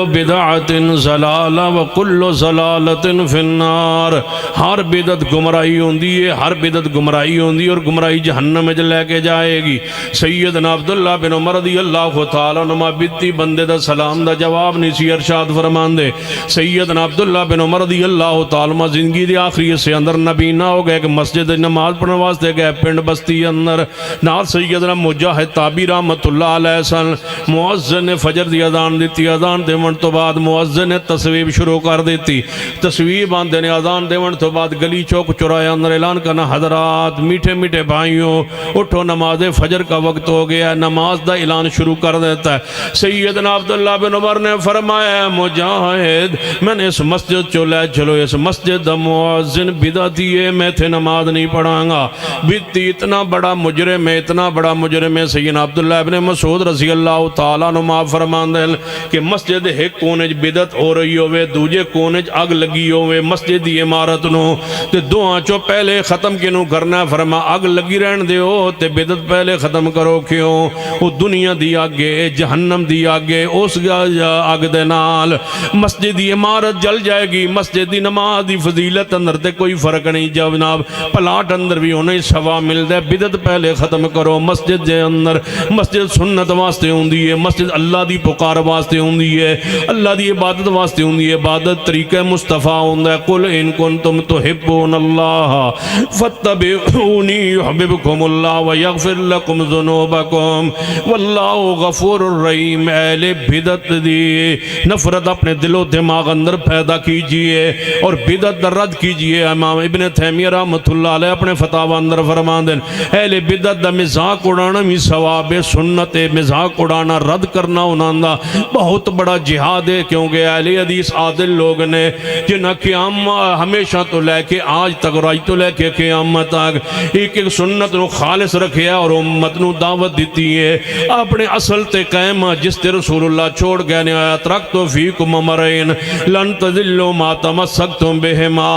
بدعت ضلالہ و کلو ضلالت فی النار. ہر بدعت گمراہی ہوندی ہے، ہر بدعت گمراہی ہوندی ہے اور گمراہی جہنم میں لے کے جائے گی. سیدنا عبداللہ بن عمر رضی اللہ تعالیٰ عنہ بیتی بندے دا سلام دا جواب نہیں سی ارشاد فرمان دے. سیدنا عبداللہ بن عمر رضی اللہ تعالیٰ عنہ زندگی دی آخری سے اندر نبی نہ ہو گئے کہ مسجد نماز پڑھنے واسطے گئے پنڈ بستی اندر. نال سیدنا مجاہد تابی رحمت اللہ علیہ وسلم مؤذن نے فجر دی اذان دیتی، اذان دیون تو بعد مؤذن نے تصویب شروع کر دیتی. تصویب آندے نے اذان دیون تو بعد گلی چوک چرائے اندر اعلان کرنا، حضرات میٹھے میٹھے بھائیوں اٹھو نماز فجر کا وقت ہو گیا. نماز دا اعلان شروع کر دیتا ہے. سیدنا عبداللہ بن عمر نے فرمایا مجاہد میں نے اس مسجد چلے چلو، اس مسجد دا مؤذن بدعتی ہے، میں تھے نماز نہیں پڑھاں گا. بیتی اتنا بڑا مجرم ہے، اتنا بڑا مجرم ہے. سیدنا عبداللہ بن مسعود رضی اللہ تعالیٰ عنہ معاف فرمان دے کہ مسجد ایک کونج بدعت ہو رہی ہوئے، دوجے کونج اگ لگی ہوئے مسجد دی عمارت نو تے دعا چو پہلے ختم کینوں کرنا. فرما اگ لگی رہن دے ہو تے بدعت پہلے ختم کرو. کیوں؟ وہ دنیا دی آگے، جہنم دی آگے، اس آگ دے نال مسجد دی عمارت جل جائے گی. مسجد دی نماز دی فضیلت اندر تے کوئی فرق نہیں جناب، پلاٹ اندر بھی انہیں سوا مل دے. بدعت پہلے ختم کرو. مسجد دے اندر مسجد سنت واسطے ہوندی ہے، مسجد اللہ دی پکار واسطے ہوندی ہے، اللہ دی عبادت واسطے ہوندی ہے. عبادت طریقہ مصطفیٰ ہوندہ ہے. قل ان کنتم تحبون اللہ فاتبعونی یحببکم اللہ ویغفر لکم ذنوبکم واللہ غفور الرحیم. اہل بدعت دی نفرت اپنے دل و دماغ اندر پیدا کیجئے اور بدعت رد کیجئے. امام ابن تیمیہ رحمت اللہ علیہ اپنے فتاوہ اندر فرمان دیں اہل بدعت دا مزاق اڑانا بھی ثواب، سنت مزاق اڑانا رد کرنا انہاں دا بہت بڑا جہاد ہے، کیونکہ اہل حدیث عادل لوگ نے جنہاں قیامت ہمیشہ تو لے کے آج تک اور آج تو لے کے قیامت تک ایک ایک سنت نو خالص رکھیا اور امت نو دعوت دیتی ہے اپنے اصل تے قائم جس تے رسول اللہ چھوڑ گئے نے آیا ترکتو فیکم امرین لن تذلوا ما تمسکتم بہما،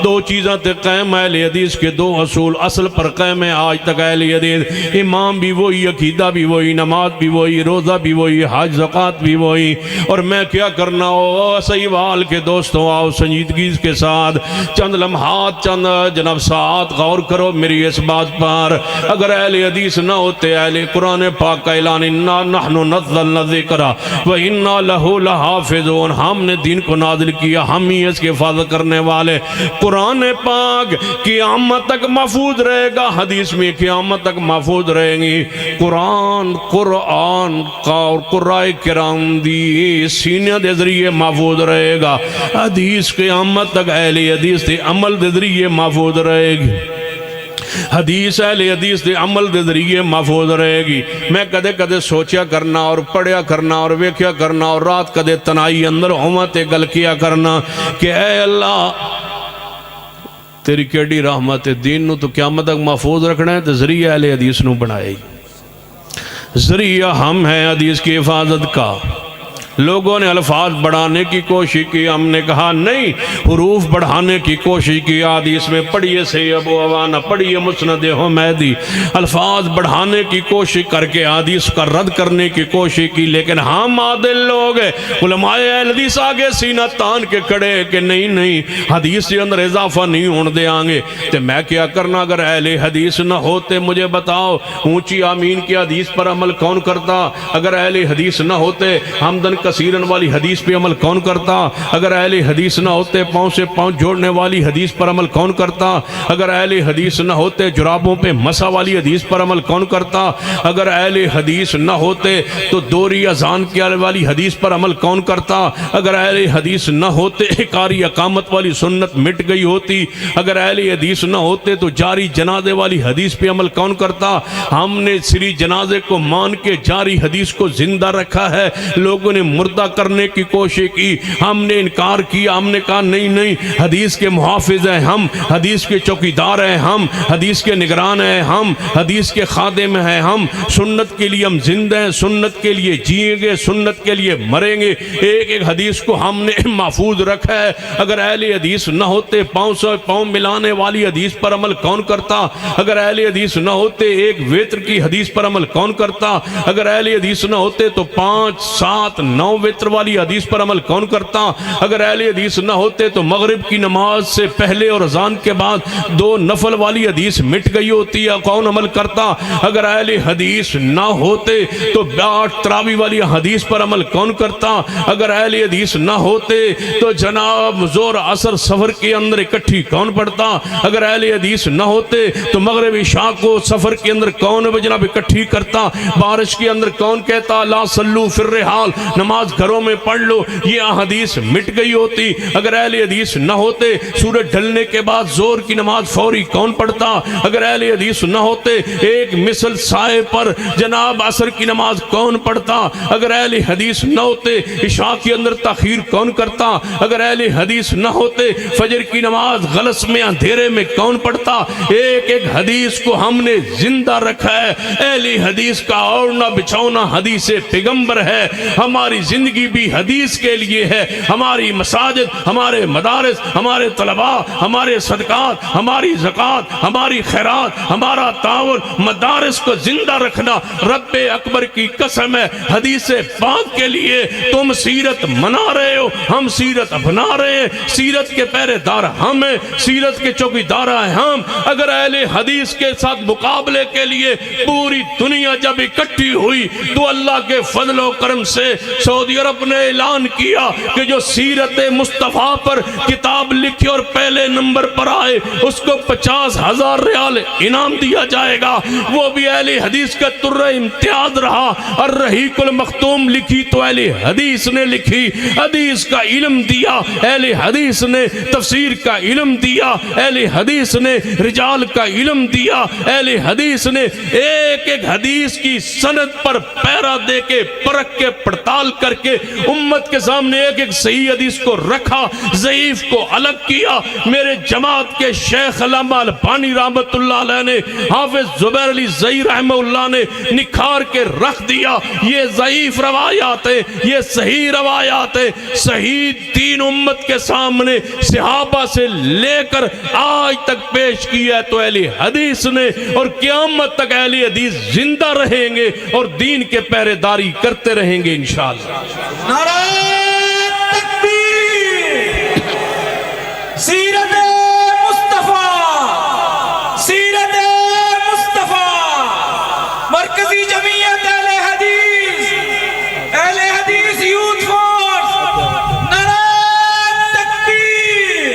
دو چیزاں تے قائم اہل حدیث کے دو اصول اصل پر قائم ہے آج تک اہل حدیث، امام بھی وہی، عقیدہ بھی وہی، نماز بھی وہی، روزہ بھی وہی، حج زکوٰۃ بھی وہی۔ اور میں کیا کرنا ہو صحیح وال کے دوستوں، آؤ سنجیدگی کے ساتھ چند لمحات چند جناب ساعت غور کرو میری اس بات پر، اگر اہل حدیث نہ ہوتے، اہل قرآن پاک کا اعلان انا نحن نزلنا الذکر وانا لہ لحافظون، ہم نے دین کو نازل کیا، ہم ہی اس کی حفاظت کرنے والے۔ قرآن پاک قیامت تک محفوظ رہے گا، حدیث میں قیامت تک محفوظ رہیں گی۔ قرآن کا اور قرآن کرام دی سینے دے ذریعے محفوظ رہے گا، حدیث قیامت تک اہل حدیث دے عمل دے ذریعے محفوظ رہے گی، حدیث اہل حدیث دے عمل دے ذریعے محفوظ رہے گی۔ میں کدے کدے سوچیا کرنا اور پڑھیا کرنا اور ویکھیا کرنا اور رات کدے تنائی اندر ہوا تے گل کیا کرنا کہ اے اللہ تیری کیڑی رحمت دین نو تو قیامت تک محفوظ رکھنا ہے، تو ذریعہ اہل حدیث نو بنائے، ذریعہ ہم ہیں حدیث کی حفاظت کا۔ لوگوں نے الفاظ بڑھانے کی کوشش کی، ہم نے کہا نہیں، حروف بڑھانے کی کوشش کی، حدیث میں پڑھیے صحیح ابو عوانہ، پڑھیے مسند حمیدی، الفاظ بڑھانے کی کوشش کر کے حدیث کا رد کرنے کی کوشش کی، لیکن ہم عادل لوگ ہیں، علماء اہل حدیث آگے سینہ تان کے کھڑے کہ نہیں حدیث کے اندر اضافہ نہیں ہونے دے آنگے۔ تو میں کیا کرنا اگر اہل حدیث نہ ہوتے مجھے بتاؤ، اونچی آمین کی حدیث پر عمل کون کرتا؟ اگر اہل حدیث نہ ہوتے حمدن کثیرن والی حدیث پہ عمل کون کرتا؟ اگر اہل حدیث نہ ہوتے پاؤں سے پاؤں جوڑنے والی حدیث پر عمل کون کرتا؟ اگر اہل حدیث نہ ہوتے جرابوں پہ مسا والی حدیث پر عمل کون کرتا؟ اگر اہل حدیث نہ ہوتے تو دوری اذان کی والی حدیث پر عمل کون کرتا؟ اگر اہل حدیث نہ ہوتے اقاری اقامت والی سنت مٹ گئی ہوتی؟ اگر اہل حدیث نہ ہوتے تو جاری جنازے والی حدیث پہ عمل کون کرتا؟ ہم نے سری جنازے کو مان کے جاری حدیث کو زندہ رکھا ہے، لوگوں نے مردہ کرنے کی کوشش کی، ہم نے انکار کیا، ہم نے کہا نہیں حدیث کے محافظ ہیں ہم، حدیث کے چوکیدار ہیں ہم، حدیث کے نگران ہیں ہم، حدیث کے خادم ہیں ہم، سنت کے لیے ہم زندہ ہیں، سنت کے لیے جئیں گے، سنت کے لیے مریں گے، ایک ایک حدیث کو ہم نے محفوظ رکھا ہے۔ اگر اہل حدیث نہ ہوتے پاؤں سے پاؤں ملانے والی حدیث پر عمل کون کرتا؟ اگر اہل حدیث نہ ہوتے ایک وتر کی حدیث پر عمل کون کرتا؟ اگر اہل حدیث نہ ہوتے تو 5 7 9 وتر والی حدیث پر عمل کون کرتا؟ اگر اہل حدیث نہ ہوتے تو مغرب کی نماز سے پہلے اور اذان کے بعد 2 نفل والی حدیث مٹ گئی ہوتی ہے، کون عمل کرتا؟ اگر اہل حدیث نہ ہوتے تو 8 تراویح والی حدیث پر عمل کون کرتا؟ اگر اہل حدیث نہ ہوتے تو جناب ظہر عصر سفر کے اندر اکٹھی کون پڑھتا؟ اگر اہل حدیث نہ ہوتے تو مغرب عشاء کو سفر کے اندر کون جناب اکٹھی کرتا؟ بارش کے اندر کون کہتا لا صلو فی الرحال، نماز گھروں میں پڑھ لو؟ یہ حدیث مٹ گئی ہوتی۔ اگر اہل حدیث نہ ہوتے سورج ڈھلنے کے بعد زور کی نماز فوری کون پڑھتا؟ اگر اہل حدیث نہ ہوتے ایک مثل سائے پر جناب عصر کی نماز کون پڑھتا؟ اگر اہل حدیث نہ ہوتے عشاء کے اندر تاخیر کون کرتا؟ اگر اہل حدیث نہ ہوتے فجر کی نماز غلس میں اندھیرے میں کون پڑھتا؟ ایک ایک حدیث کو ہم نے زندہ رکھا ہے۔ اہل حدیث کا اوڑھنا بچھونا حدیث پیغمبر ہے، ہماری زندگی بھی حدیث کے لیے ہے، ہماری مساجد، ہمارے مدارس، ہمارے طلباء، ہمارے صدقات، ہماری زکوٰۃ، ہماری خیرات، ہمارا تعاون، مدارس کو زندہ رکھنا رب اکبر کی قسم ہے۔ حدیث پاک کے لیے تم سیرت منا رہے ہو، ہم سیرت اپنا رہے ہیں، سیرت کے پہرے دار ہم ہیں، سیرت کے چوکیدار ہیں ہم۔ اگر اہل حدیث کے ساتھ مقابلے کے لیے پوری دنیا جب اکٹھی ہوئی تو اللہ کے فضل و کرم سے سعودی عرب نے اعلان کیا کہ جو سیرت مصطفیٰ پر کتاب لکھی اور پہلے نمبر پر آئے اس کو 50,000 ریال انعام دیا جائے گا۔ وہ بھی اہل حدیث کا ترہ امتیاز رہا۔ الرحیق المختوم لکھی تو اہل حدیث نے لکھی، حدیث کا علم دیا اہل حدیث نے، تفسیر کا علم دیا اہل حدیث نے، رجال کا علم دیا اہل حدیث نے، ایک ایک حدیث کی سند پر پیرا دے کے پرکھ کے پڑتال کر کے امت کے سامنے ایک ایک صحیح حدیث کو رکھا، ضعیف کو الگ کیا۔ میرے جماعت کے شیخ علامہ البانی رحمت اللہ علیہ نے، حافظ زبیر علی زئی رحمہ اللہ نے نکھار کے رکھ دیا، یہ ضعیف روایات ہیں، یہ صحیح روایات ہیں۔ صحیح دین امت کے سامنے صحابہ سے لے کر آج تک پیش کیا ہے تو اہل حدیث نے، اور قیامت تک اہل حدیث زندہ رہیں گے اور دین کے پہرے داری کرتے رہیں گے انشاءاللہ۔ نعرہ تکبیر، سیرت مصطفیٰ، سیرت مصطفیٰ، مرکزی جمعیت اہل حدیث یوتھ فورس، نعرہ تکبیر،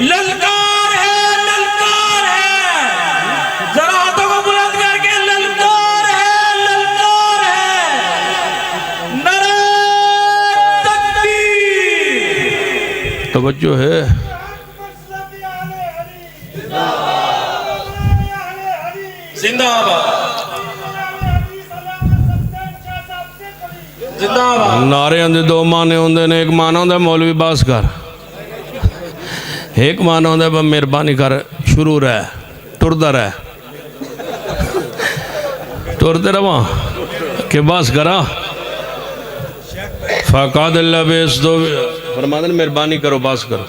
للکار ہے، للکار ہے، ذرا ہاتھوں کو بلند کر کے للکار ہے، للکار ہے، نعرہ تکبیر۔ توجہ ہے، زندہ آباد، زندہ آباد۔ نعرے اندے دو معنی ہوندے نے، ایک معنی ہوندا ہے مولوی باس کر، ایک معنی ہوندا ہے مہربانی کر شروع رہ ٹردا رہ، ٹرتے رہواں کہ باس کرا فقاد اللہ بیستو، فرماتے ہیں مہربانی کرو باس کرو،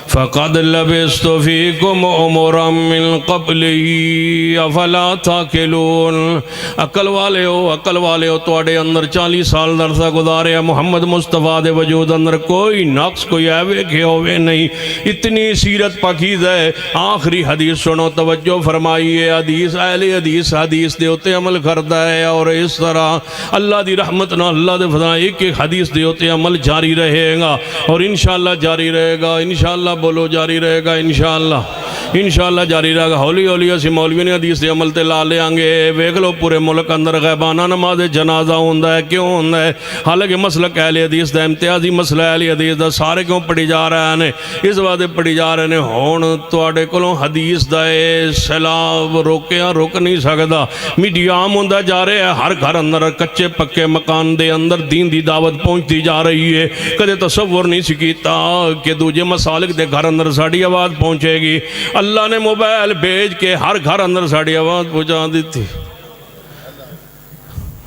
فقد لبثت فیکم امورا من قبلی افلا تاکلون۔ عقل والے ہو توڑے اندر 40 سال درسہ گزارے محمد مصطفیٰ دے وجود اندر کوئی نقص کوئی ایوے کہ ہوئے نہیں، اتنی سیرت پاکیز ہے۔ آخری حدیث سنو، توجہ فرمائیے، حدیث اہل حدیث دے ہوتے عمل کرتا ہے، اور اس طرح اللہ دی رحمت نہ اللہ دے فضل ایک ایک حدیث دے ہوتے عمل جاری رہے گا، اور انشاءاللہ جاری رہے گا، انشاءاللہ بولو جاری رہے گا، انشاءاللہ جاری رہے گا۔ ہولی ہولی اسی مولوی نے حدیث دے عمل تے لا لے آنگے۔ ویکھ لو پورے ملک اندر غیبانہ نماز جنازہ ہوندہ ہے، کیوں ہوندہ ہے؟ حالانکہ مسلک اہل حدیث دا امتیازی مسئلہ اہل حدیث دا، سارے کیوں پڑھی جا رہے ہیں؟ اس وعدے پڑھی جا رہے ہیں، ہون تواڈے کولوں حدیث دا سیلاب روکیاں روک نہیں سکدا۔ میڈیا عام ہوندہ جا رہے ہیں، ہر گھر اندر کچے پکے مکان دے اندر دین دی دعوت پہنچتی جا رہی ہے۔ کدے تصور نہیں سکیتا کہ دوجے مسالک دے گھر اندر ساڑی آواز پہنچے گی۔ اللہ نے موبائل بھیج کے ہر گھر اندر ساڑی آواز پہنچا دی تھی۔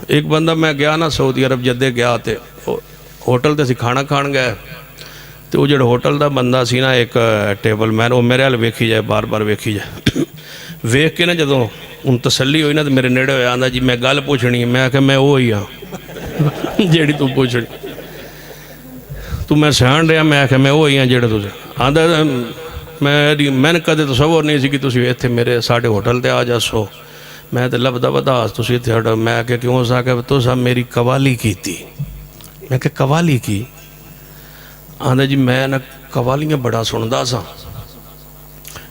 ایک بندہ میں گیا نا سعودی عرب جدے گیا تے ہوٹل تے سی کھانا کھان گئے، تو وہ جڑا ہوٹل دا بندہ سی نا ایک ٹیبل مین، وہ میرے حال ویکھی جائے، بار بار ویکھی جائے، ویکھ کے نا جدوں ان تسلی ہوئی نا تو میرے نیڑے ہویا آندا جی میں گل پوچھنی ہے، میں کہ میں وہی ہاں جیڑی تو پوچھنی، تو میں سیان رہا، میں کہ میں وہی ہاں جیڑا تو آندا میں نے کدے تصور نہیں سی کہ تسی ایتھے میرے ساڈے ہوٹل تے آ جاسو۔ میں تے لبدا بداس تسی ایتھے ہٹو، میں کہ کیوں سا کہ تساں میری قوالی کیتی۔ میں کہ قوالی کی؟ آندا جی میں نا قوالیاں بڑا سندا سا،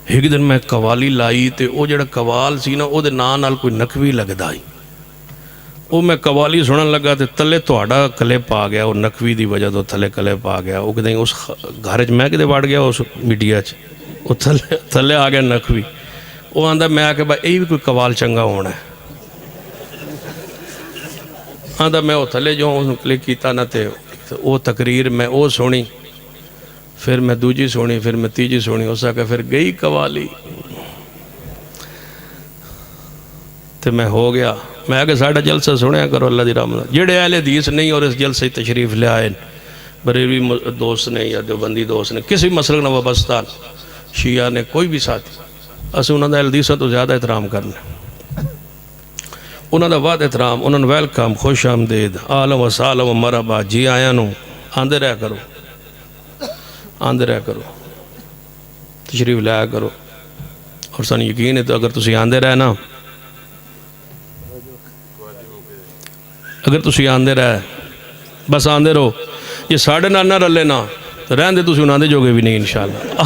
ایک دن میں قوالی لائی تے او جڑا قوال سی نا او دے نال کوئی نقوی لگدا ہی، وہ میں قوالی سنن لگا تے تلے تہاڈا کلپ آ گیا، وہ نقوی دی وجہ تو تھلے کلپ آ گیا۔ وہ کدیں اس گھر چ میں کدے وڑ گیا اس میڈیا چ، وہ تھلے آ گیا نقوی۔ وہ آندا میں آ کے بھائی یہ بھی کوئی قوال چنگا ہونا ہے۔ آندا میں وہ تھلے جو اس کلک کیتا نہ تے وہ تقریر میں وہ سنی، پھر میں دوجی سنی، پھر میں تیجی سنی، اس آ کے پھر گئی قوالی تے میں ہو گیا۔ میں آگے ساڑھا جلسہ سنیا کرو اللہ دی رحمت، جڑے اہل حدیث نہیں اور اس جلسے تشریف لے آئے، بریلوی دوست نے یا دیوبندی دوست نے، کسی مسلک نہ وابستہ شیعہ نے، کوئی بھی ساتھی، اسے انہوں نے اہل حدیث تو زیادہ احترام کرنا، انہوں نے وعد احترام، انہوں نے ویلکم، خوش آمدید، آلم و سالم و مرحبا، جی آیا نو، آندے رہ کرو، آندے رہ کرو، تشریف لے آیا کرو، اور سن یقین ہے تو اگر تسی آندے رہنا، اگر تسی آندے رہے بس آندے رہو، یہ ساڑھے نہ رلے نا رہن دے تسی انہاں دے جوگے بھی نہیں انشاءاللہ،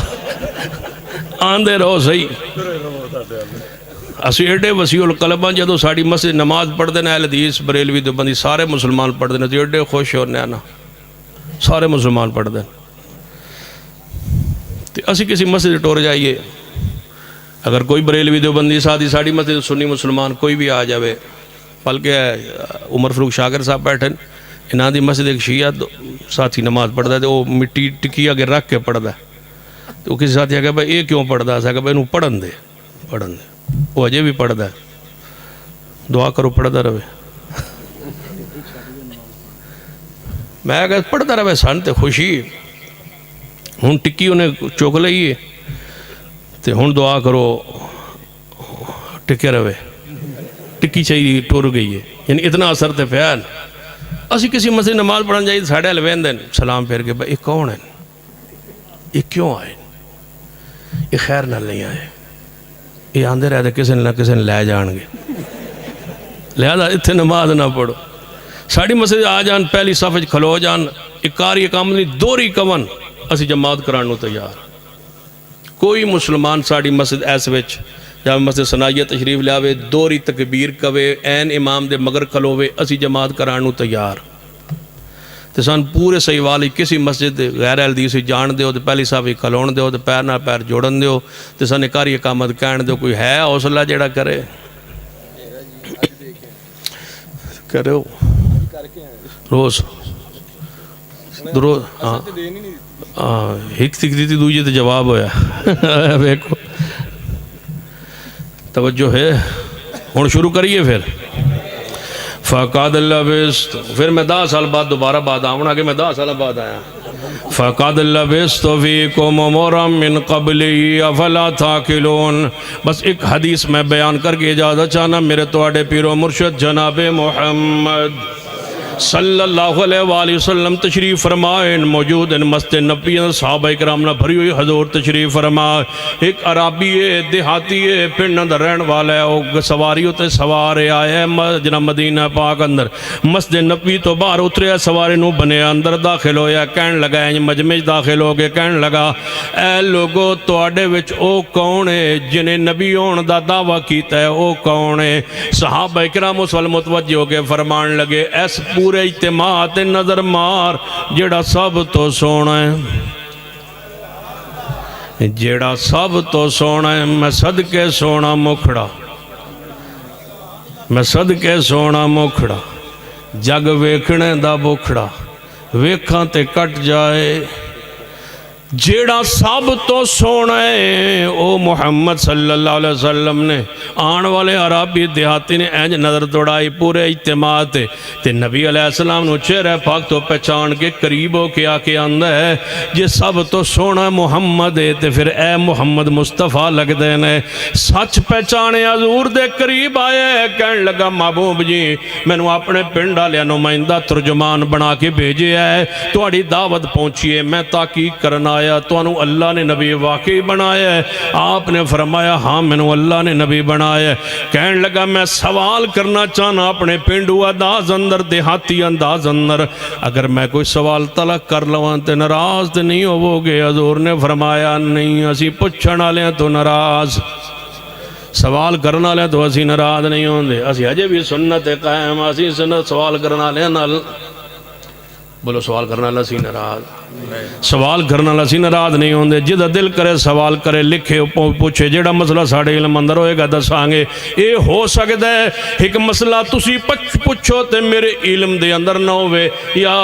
آندے رہو صحیح۔ اسی ایڈے وسیع القلب ہیں، جدو ساڑی مسجد نماز پڑھ دینا اہل حدیث بریلوی دیوبندی سارے مسلمان پڑھ دینا، تو ایڈے خوش ہونے نا سارے مسلمان پڑھ دینا۔ تو اسی کسی مسجد ٹور جائیے، اگر کوئی بریلوی دیوبندی ساتھی ساڑی مسجد سنی مسلمان کوئی بھی آ جاوے، بلکہ عمر فاروق شاکر صاحب بیٹھے انہاں دی مسجد ایک شیعہ ساتھی نماز پڑھتا ہے تو وہ مٹی ٹکی اگر رکھ کے پڑھتا ہے تو کسی ساتھی آگے بھائی یہ کیوں پڑھتا ہے کہ بھائی انہوں پڑھن دے وہ اجے بھی پڑھتا ہے دعا کرو پڑھتا رہے میں اگر پڑھتا رہے سن تے خوشی ہوں ٹکی انہیں چوک لئیے تے ہوں دعا کرو ٹکے رہے ٹکی چاہیے ٹور گئی ہے یعنی اتنا اثر تے پیان اسی کسی مسجد نماز پڑھن جائیے ساڑھے الوین دن سلام پھیر کے بھائی یہ کون ہے یہ کیوں آئے یہ خیر نہ نہیں آئے یہ آندے رہتے کسی نہ کسی نے لے جان گے لہذا اتنے نماز نہ پڑھو ساڑھی مسجد آ جان پہلی صف کھلو جان اکاری کام نہیں دوری کون اسی جماعت کرانو تیار کوئی مسلمان ساڑھی مسجد ایسے وچ جب مسجد سنائیہ تشریف لیاوے دوری تکبیر کوے این امام دے مگر کھلوے اسی جماعت کرانو تیار تے سان پورے صحیح والی کسی مسجد غیر الحدیث جان دیو تے پہلی صاحب کھلون دیو تے پیر نہ پیر جوڑن دیو تے سان اکاری اقامت کہن دیو کوئی ہے حوصلہ جیڑا کرے کرو روز دروز ہک تک دیتی دوجی تے جواب ہویا بیکو توجہ ہے ہون شروع کریے پھر فَقَدْ لَبِسْتُ پھر میں 10 سال بعد دوبارہ بعد آؤں کہ میں 10 سال بعد آیا فَقَدْ لَبِسْتُ فِيكُمْ عُمُرًا مِّن قَبْلِي أَفَلَا تَعْقِلُونَ بس ایک حدیث میں بیان کر کے اجازت چاہنا میرے توڑے پیر و مرشد جناب محمد صلی اللہ علیہ وآلہ وسلم تشریف فرمائیں موجود ان مسجد نبی صحابہ اکرام نہ بھری ہوئی حضور تشریف فرمائیں ایک عرابی ہے دیہاتی ہے پنڈ اندر رہن والا ہے وہ سواری ہوتے سوارے آئے جناب مدینہ پاک اندر مسجد نبی تو باہر اترے سواری نو بنے اندر داخل ہویا کہن لگا ہے مجمع داخل ہو کے کہن لگا اے لوگو توڑے وچ او کون ہے جنہیں نبی ہون دا دعویٰ کیتا ہے او کون ہے صحابہ اکرام اس وال متوجہ ہو کے فرمان لگے ایس پورے اجتماع تے نظر مار جیڑا سب تو سونا ہے جیڑا سب تو سونا ہے میں صدقے سونا مکھڑا میں صدقے سونا مکھڑا جگ ویکھنے دا بکھڑا ویکھاں تے کٹ جائے جیڑا سب تو سونا ہے او محمد صلی اللہ علیہ وسلم نے آن والے عرابی دیہاتی نے اینج نظر دوڑائی پورے اجتماع تے نبی علیہ السلام نے چہرہ پاک تو پہچان کے قریب ہو کے آکے آندہ ہے جے سب تو سونا محمد ہے تے پھر اے محمد مصطفیٰ لگ دینے سچ پہچانے حضور دے قریب آئے کہن لگا محبوب جی میں نے اپنے پنڈا لیا نمائندہ ترجمان بنا کے بھیجے ہے توڑی دعوت پہنچیے میں تحقیق کرنا تو انہوں اللہ نے نبی واقعی بنایا ہے آپ نے فرمایا ہاں میں نے اللہ نے نبی بنایا ہے کہنے لگا میں سوال کرنا چاہنا اپنے پینڈو انداز اندر دیہاتی انداز اندر اگر میں کوئی سوال طلق کر لوان تے ناراض تے نہیں ہو گے حضور نے فرمایا نہیں اسی پچھنا لیں تو ناراض سوال کرنا لیں تو اسی ناراض نہیں ہوں دے اسی اجے بھی سنت قائم اسی سنت سوال کرنا لیں بولو سوال کرنا اللہ سی ناراض سوال کرنا اللہ سی ناراض نہیں ہوندے جدہ دل کرے سوال کرے لکھے پوچھے جیڑا مسئلہ ساڑھے علم اندر ہوئے گا دسانگے اے ہو سکتا ہے ایک مسئلہ تسی پوچھو تے میرے علم دے اندر نہ ہوئے یا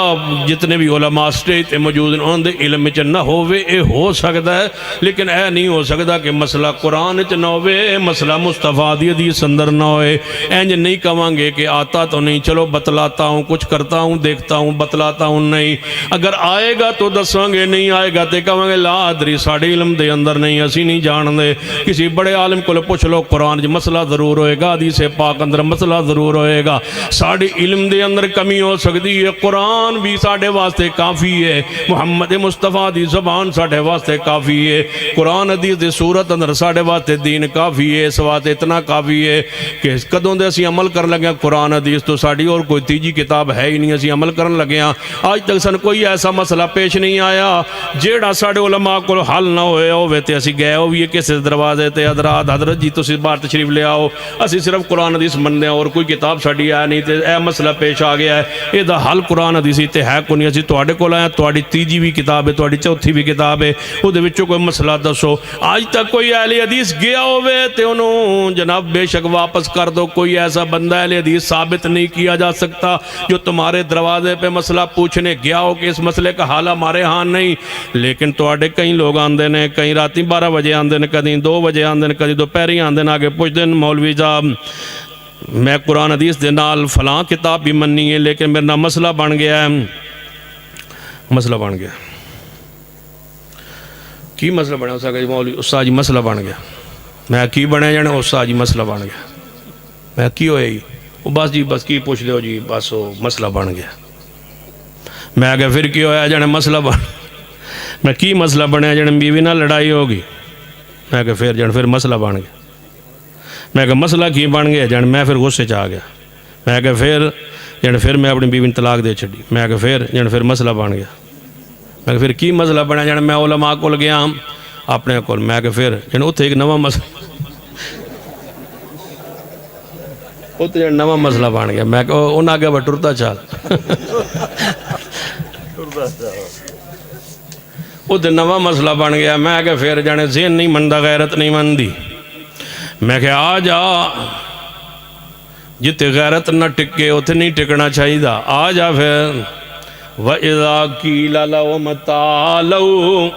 جتنے بھی علماء سٹیج تے موجود ہوندے علم چ نہ ہوئے اے ہو سکتا ہے لیکن اے نہیں ہو سکتا کہ مسئلہ قرآن چ نہ ہوئے اے مسئلہ مصطفیٰ دی حدیث اندر نہ ہوئے اینج نہیں کہاں گے کہ آتا تو نہیں چلو بتلاتا ہوں کچھ کرتا ہوں دیکھتا ہوں بتلاتا ہوں نہیں اگر آئے گا تو دسوں گے نہیں آئے گا تے کہاں گے لا ادری ساڑھے علم دے اندر نہیں اسی نہیں جان دے کسی بڑے عالم کو پوچھ لو قرآن جو مسئلہ ضرور ہوئے گا حدیث پاک اندر مسئلہ ضرور ہوئے گا ساڑھے علم دے اندر کمی ہو سکتی ہے قرآن بھی ساڑھے واسطے کافی ہے محمد مصطفیٰ دی زبان ساڑھے واسطے کافی ہے قرآن حدیث دی صورت اندر ساڑھے واسطے دین کافی ہے اس واسطے اتنا کافی ہے کہ کدوں دے اسی عمل کر لگے قرآن حدیث تو ساڑھی اور کوئی تیجی کتاب ہے ہی نہیں اسی عمل کرن لگے آج تک سن کوئی ایسا مسئلہ پیش پیش نہیں آیا جیڑا ساڑے علماء کو حل نہ ہوئے تے اسی گئے ہوئے کسی دروازے تے حضرت جی تسی باہر تشریف لے آؤ اسی صرف قرآن حدیث مننے اور کوئی کتاب ساڑی آیا نہیں تے اے مسئلہ پیش آ گیا ہے یہ دا حل قرآن حدیثی تے ہے کو نہیں اسی توڑے کو لائیں توڑی تیجی بھی کتاب ہے توڑی چوتھی بھی کتاب ہے وہ دے وچوں کوئی مسئلہ دسو آج تک کوئی اہل حدیث گیا ہوئے تے انہوں جناب بے شک واپس کر دو کوئی ایسا بندہ اہل حدیث ثابت نہیں کیا جا سکتا جو تمہارے دروازے پہ مسئلہ پوچھنے گیا ہو کہ اس مسئلے کا حال ہمارے ہاں نہیں لیکن توڑے کئی لوگ آندے نے کئی راتی 12 بجے آندے نے کدیں 2 بجے آندے نے کدیں دوپہری آندے نے آگے پوچھ دیں مولوی صاحب میں قرآن حدیث دے نال فلاں کتاب بھی مننی ہے لیکن میرا مسئلہ بن گیا ہے مسئلہ بن گیا کی مسئلہ بنا اس کا مولوی استاد جی مسئلہ بن گیا میں کی بنے جانے استاد جی مسئلہ بن گیا میں کی ہوئے ہی وہ بس جی بس کی پوچھ لو جی بس وہ مسئلہ بن گیا میں آگے پھر کی ہویا جانے مسئلہ بن میں کی مسئلہ بنے جانے بیوی نہ لڑائی ہوگی میں کہ پھر جانے پھر مسئلہ بن گیا میں کہ مسئلہ کی بن گیا جانے میں پھر غصے چاہ گیا میں کہ پھر جانے پھر میں اپنی بیوی طلاق دے چھڑی میں کہ پھر جانے پھر مسئلہ بن گیا میں کہ پھر کی مسئلہ بنے جانے میں علماء کو گیا اپنے کو میں کہ پھر جانے اتھے ایک نواں مسئلہ اتنے نواں مسئلہ بن گیا میں کہ انہاں آگے بٹ ٹرتا چال اتنے نواں مسئلہ بن گیا میں کہ پھر جانے ذہن نہیں مندہ غیرت نہیں مندی میں کہ آ جا جتے غیرت نہ ٹکے اتنے نہیں ٹکنا چاہیے دا آ جا پھر وَإِذَا قِيلَ لَهُمْ تَعَالَوْا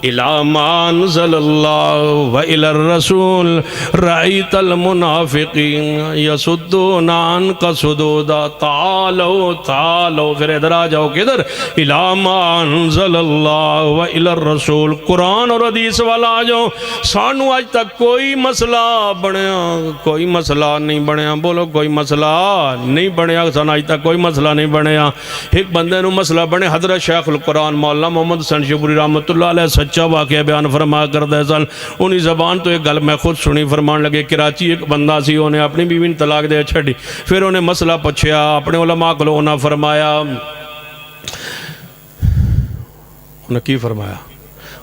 إِلَى مَا أَنزَلَ اللَّهُ وَإِلَى الرَّسُولِ رَأَيْتَ الْمُنَافِقِينَ يَصُدُّونَ عَنْكَ صُدُودًا تعالوا پھر ادھر آ جاؤ کدھر إِلَى مَا أَنزَلَ اللَّهُ وَإِلَى الرَّسُولِ قرآن اور حدیث والا آ جاؤ سانو آج تک کوئی مسئلہ بنیا کوئی مسئلہ نہیں بنیا بولو کوئی مسئلہ نہیں بنیا سانو آج تک کوئی مسئلہ نہیں بنیا ایک بندے نو مسئلہ بنے حضرت شیخ القرآن مولانا محمد حسن شبری رحمۃ اللہ علیہ سچا واقعہ بیان فرما کردہ سن انہی زبان تو ایک گل میں خود سنی فرمان لگے کراچی ایک بندہ سی انہیں اپنی بیوی نے طلاق دے چھڑی پھر انہیں مسئلہ پچھیا اپنے علماء کو انہاں فرمایا انہیں کی فرمایا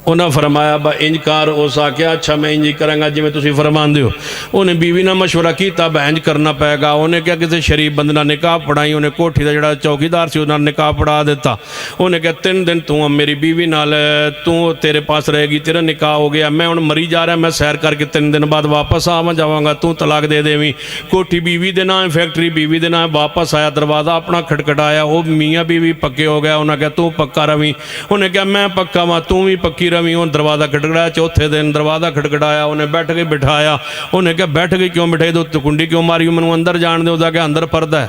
انہاں فرمایا با انجکار ہو ساکیا اچھا میں انجی کریں گا جی میں تسی فرمان دیو انہیں بیوی نہ مشورہ کیتا با انج کرنا پائے گا انہیں کیا کسی شریف بندنا نکاح پڑھائی انہیں کوٹھی دا جڑا چوکی دار سی انہیں نکاح پڑھا دیتا انہیں کہا 3 دن تو میری بیوی نال تو تیرے پاس رہے گی تیرا نکاح ہو گیا میں ان مری جا رہا ہے میں سیر کر کے 3 دن بعد واپس آواں جاواں گا تو طلاق دے دے کوٹھی بیوی دینا ہے فیکٹری بیوی دینا ہے واپس آیا دروازہ اپنا کھٹکھٹایا وہ میاں بیوی پکے ہو گیا انہیں کہا تو پکا رویں انہیں کہا میں پکا ماں تو بھی پکی رویں ان دروازہ کھٹکھٹایا چوتھے دن دروازہ کھٹکھٹایا انہیں بیٹھ کے بٹھایا انہیں کہا بیٹھ گئی کیوں بٹھائی تو کنڈی کیوں ماری منو اندر جان دے اسا کہ اندر پردہ ہے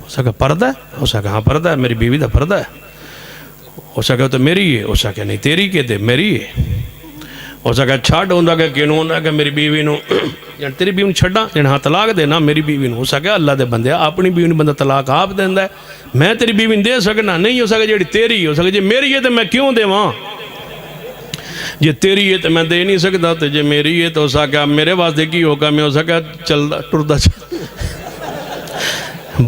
اسا کہ پردہ ہے اسا کہ ہاں پردہ ہے میری بیوی دا پردہ ہے اسا کہ تو میری ہے اسا کہ نہیں تیری کے دے میری ہے اسا کہ چھاڑ ہوندا کہ کینوں ہوندا کہ میری بیوی نو جن تیری بیوی نو چھڑا جن ہاں طلاق دینا میری بیوی نو اسا کہ اللہ دے بندے اپنی بیوی نو بندہ طلاق آپ دیندا ہے میں تیری بیوی دے سکنا نہیں اسا کہ جڑی تیری ہے اسا کہ جے میری ہے تے میں کیوں دیواں جے تیری ہے تے میں دے نہیں سکتا تے جے میری ہے تو اسا کہ میرے واسطے کی ہوگا میں اسا کہ چلدا ٹردا چل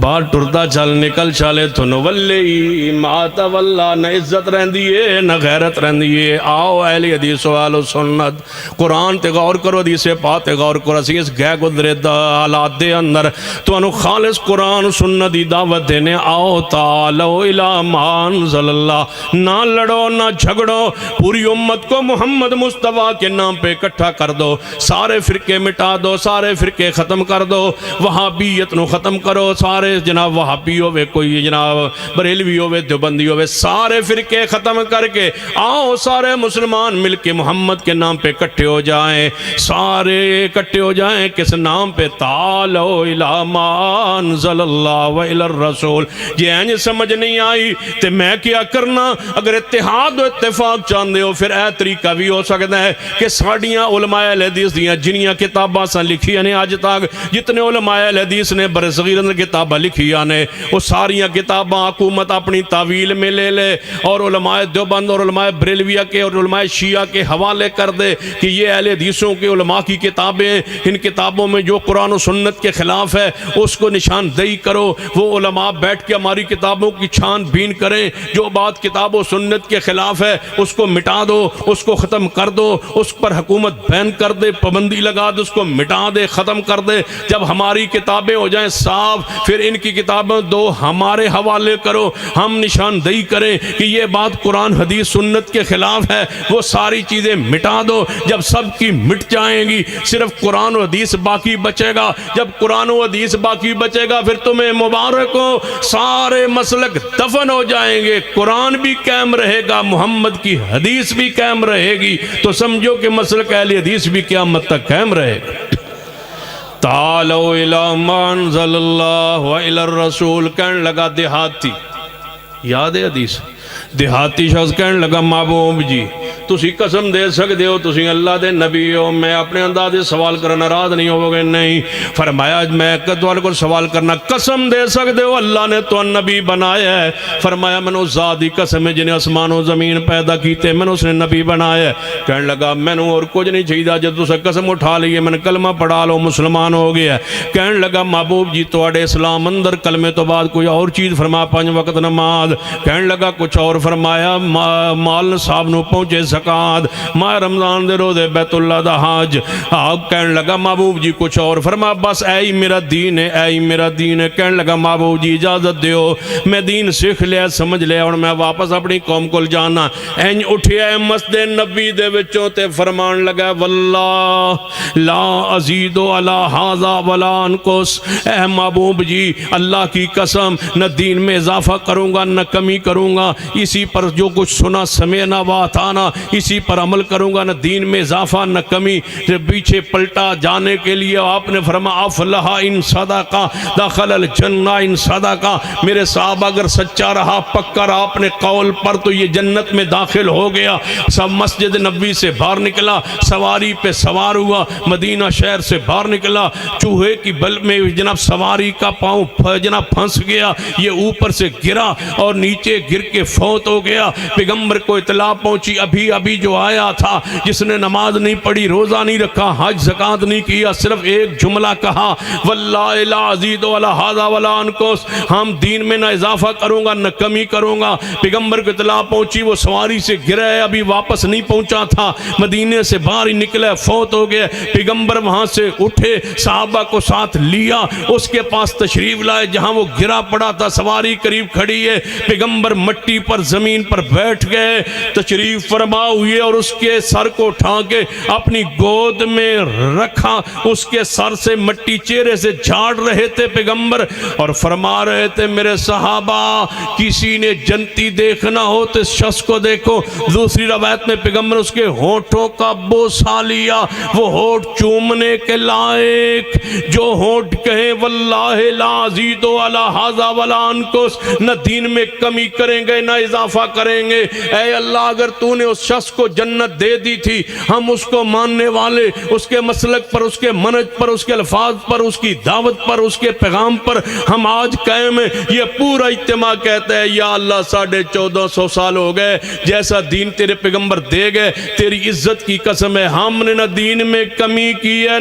باہر ٹردا چل نکل چالے تو نولی ما تولا نہ عزت رہندی ہے نہ غیرت رہندی ہے آؤ اہل حدیث و سنت قرآن تے غور کرو حدیث پاک تے غور کرو اسی اس گئے گزرے حالات دے اندر تو انو خالص قرآن سنت دی دعوت دینے آؤ تعالو الی ما انزل اللہ نہ لڑو نہ جھگڑو پوری امت کو محمد مصطفیٰ کے نام پہ اکٹھا کر دو سارے فرقے مٹا دو سارے فرقے ختم کر دو وہابیت نو ختم کرو سارے جناب وہابی ہوئے کوئی جناب بریلوی ہوئے دیوبندی ہوئے سارے فرقے ختم کر کے آؤ سارے مسلمان مل کے محمد کے نام پہ کٹھے ہو جائیں سارے کٹھے ہو جائیں کس نام پہ تعالو الی ما انزل اللہ و الی الرسول یہ اینج سمجھ نہیں آئی تے میں کیا کرنا اگر اتحاد و اتفاق چاندے ہو پھر اے طریقہ بھی ہو سکتا ہے کہ ساڑیاں علماء اہل حدیث دیاں جنیاں کتاباں سن لکھی یعنی آج تک جتنے علماء اہل حدیث نے برصغیر اندر کتاب کتاباں لکھیاں نے وہ ساریاں کتاباں حکومت اپنی تعویل میں لے لے اور علماء دیوبند اور علماء بریلویہ کے اور علماء شیعہ کے حوالے کر دے کہ یہ اہل حدیثوں کے علماء کی کتابیں، ان کتابوں میں جو قرآن و سنت کے خلاف ہے اس کو نشاندہی کرو۔ وہ علماء بیٹھ کے ہماری کتابوں کی چھان بین کریں، جو بات کتاب و سنت کے خلاف ہے اس کو مٹا دو، اس کو ختم کر دو، اس پر حکومت بین کر دے، پابندی لگا دے، اس کو مٹا دے، ختم کر دے۔ جب ہماری کتابیں ہو جائیں صاف، پھر ان کی کتابیں دو ہمارے حوالے کرو، ہم نشاندہی کریں کہ یہ بات قرآن حدیث سنت کے خلاف ہے، وہ ساری چیزیں مٹا دو۔ جب سب کی مٹ جائیں گی صرف قرآن و حدیث باقی بچے گا۔ جب قرآن و حدیث باقی بچے گا پھر تمہیں مبارک ہو، سارے مسلک دفن ہو جائیں گے، قرآن بھی قائم رہے گا، محمد کی حدیث بھی قائم رہے گی، تو سمجھو کہ مسلک اہل حدیث بھی قیامت تک قائم رہے گا۔ تعالوا الی ما انزل اللہ و الی الرسول، کہنے لگا دیہاتی، یاد ہے حدیث، دیہاتی شخص کہنے لگا محبوب جی تسی قسم دے سکتے ہو تسی اللہ دے نبی ہو، میں اپنے انداز سوال کرنا ناراض نہیں ہو گے؟ نہیں۔ فرمایا میں تمہارے کو سوال کرنا، قسم دے سکتے ہو اللہ نے تو نبی بنایا ہے؟ فرمایا میں نے اس ذات دی قسم ہے جنہیں آسمان و زمین پیدا کیتے، میں نے اس نے نبی بنایا ہے۔ کہنے لگا میں نے اور کچھ نہیں چاہیے، جب تسے قسم اٹھا لیے میں نے کلمہ پڑھا لو مسلمان ہو گیا ہے۔ کہنے لگا محبوب جی تواڈے اسلام اندر کلمے تو بعد کوئی اور چیز فرمایا؟ 5 وقت نماز۔ کہنے لگا کچھ اور فرمایا؟ مال صاحب نو پہنچے زکات، ماہ رمضان دے روزے، بیت اللہ دا حج۔ آپ کہنے لگا محبوب جی کچھ اور فرمایا؟ بس اے ہی میرا دین ہے، اے ہی میرا دین ہے۔ کہنے لگا محبوب جی اجازت دیو، میں دین سیکھ لیا سمجھ لیا اور میں واپس اپنی قوم کو جانا۔ اینج اٹھیا مسجد نبی دے وچوں تے فرمان لگا واللہ لا ازید علی ھذا ولا انقص، اے محبوب جی اللہ کی قسم نہ دین میں اضافہ کروں گا نہ کمی کروں گا، اسی پر جو کچھ سنا سمعنا واتانا اسی پر عمل کروں گا، نہ دین میں اضافہ نہ کمی۔ پیچھے پلٹا جانے کے لیے آپ نے فرمایا افلح ان صدقہ دخل الجنہ ان صدقہ، میرے صاحب اگر سچا رہا پکا رہا اپنے قول پر تو یہ جنت میں داخل ہو گیا۔ سب مسجد نبی سے باہر نکلا، سواری پہ سوار ہوا، مدینہ شہر سے باہر نکلا، چوہے کی بل میں جناب سواری کا پاؤں جناب پھنس گیا، یہ اوپر سے گرا اور نیچے گر کے فوت ہو گیا۔ پیغمبر کو اطلاع پہنچی، ابھی جو آیا تھا جس نے نماز نہیں پڑھی، روزہ نہیں رکھا، حج زکات نہیں کیا، صرف ایک جملہ کہا واللہ لا ازید علی ھذا ولا انقص، ہم دین میں نہ اضافہ کروں گا نہ کمی کروں گا۔ پیغمبر کو اطلاع پہنچی، وہ سواری سے گرا ہے، ابھی واپس نہیں پہنچا تھا، مدینے سے باہر ہی نکلا، فوت ہو گیا۔ پیغمبر وہاں سے اٹھے، صحابہ کو ساتھ لیا، اس کے پاس تشریف لائے جہاں وہ گرا پڑا تھا، سواری قریب کھڑی ہے، پیغمبر مٹی پر زمین پر بیٹھ گئے، تشریف فرما ہوئے اور اس کے سر کو اٹھا کے اپنی گود میں رکھا، اس کے سر سے مٹی چہرے سے جھاڑ رہے تھے پیغمبر اور فرما رہے تھے میرے صحابہ کسی نے جنتی دیکھنا ہو تو اس شخص کو دیکھو۔ دوسری روایت میں پیغمبر اس کے ہونٹوں کا بوسہ لیا، وہ ہونٹ چومنے کے لائق، جو ہونٹ کہیں واللہ لا ازید علی ھذا ولا انقص، نہ دین میں کمی کریں گے نہ اضافہ کریں گے۔ اے اللہ اگر تو نے اس شخص کو جنت دے دی تھی، ہم اس کو ماننے والے، اس کے مسلک پر، اس کے منہج پر، اس کے الفاظ پر، اس کی دعوت پر، اس کے پیغام پر ہم آج قائم ہیں۔ یہ پورا اجتماع کہتا ہے یا اللہ 1450 سال ہو گئے جیسا دین تیرے پیغمبر دے گئے، تیری عزت کی قسم ہے ہم نے نہ دین میں کمی کی ہے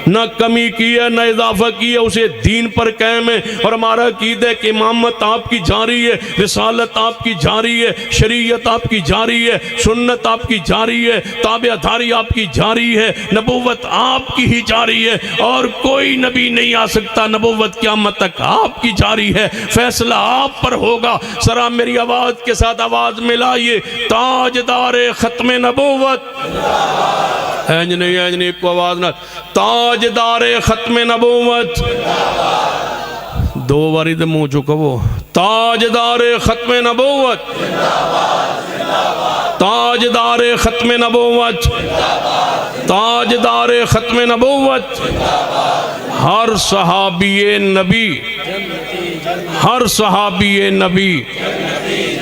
نہ کمی کی ہے نہ اضافہ کی ہے، اسے دین پر قائم ہے۔ اور ہمارا عقیدہ ہے کہ امامت آپ کی جاری ہے، رسالت آپ کی جاری ہے، شریعت آپ کی جاری ہے، سنت آپ کی جاری ہے، تابع داری آپ کی جاری ہے، نبوت آپ کی ہی جاری ہے اور کوئی نبی نہیں آ سکتا، نبوت قیامت تک آپ کی جاری ہے، فیصلہ آپ پر ہوگا۔ ذرا میری آواز کے ساتھ آواز ملائیے، تاجدار ختم نبوت، اینج نہیں کو آواز نہ، تاجدار ختم نبوت، دو باری دے منہ چکا وہ، تاجدار ختم نبوت، تاجدار ختم نبوت، تاجدار ختم نبوت، ہر صحابی نبی، ہر صحابی نبی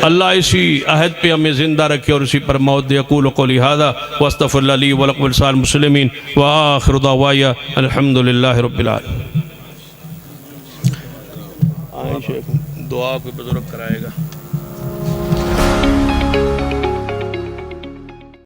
اللہ اسی عہد پہ ہمیں زندہ رکھے اور اسی پر موت دے۔ اقول قولی ھذا واستغفر اللہ لی ولکم ولسائر المسلمین وآخر دعوایا الحمدللہ رب العالمین۔ دعا کوئی بزرگ کرائے گا.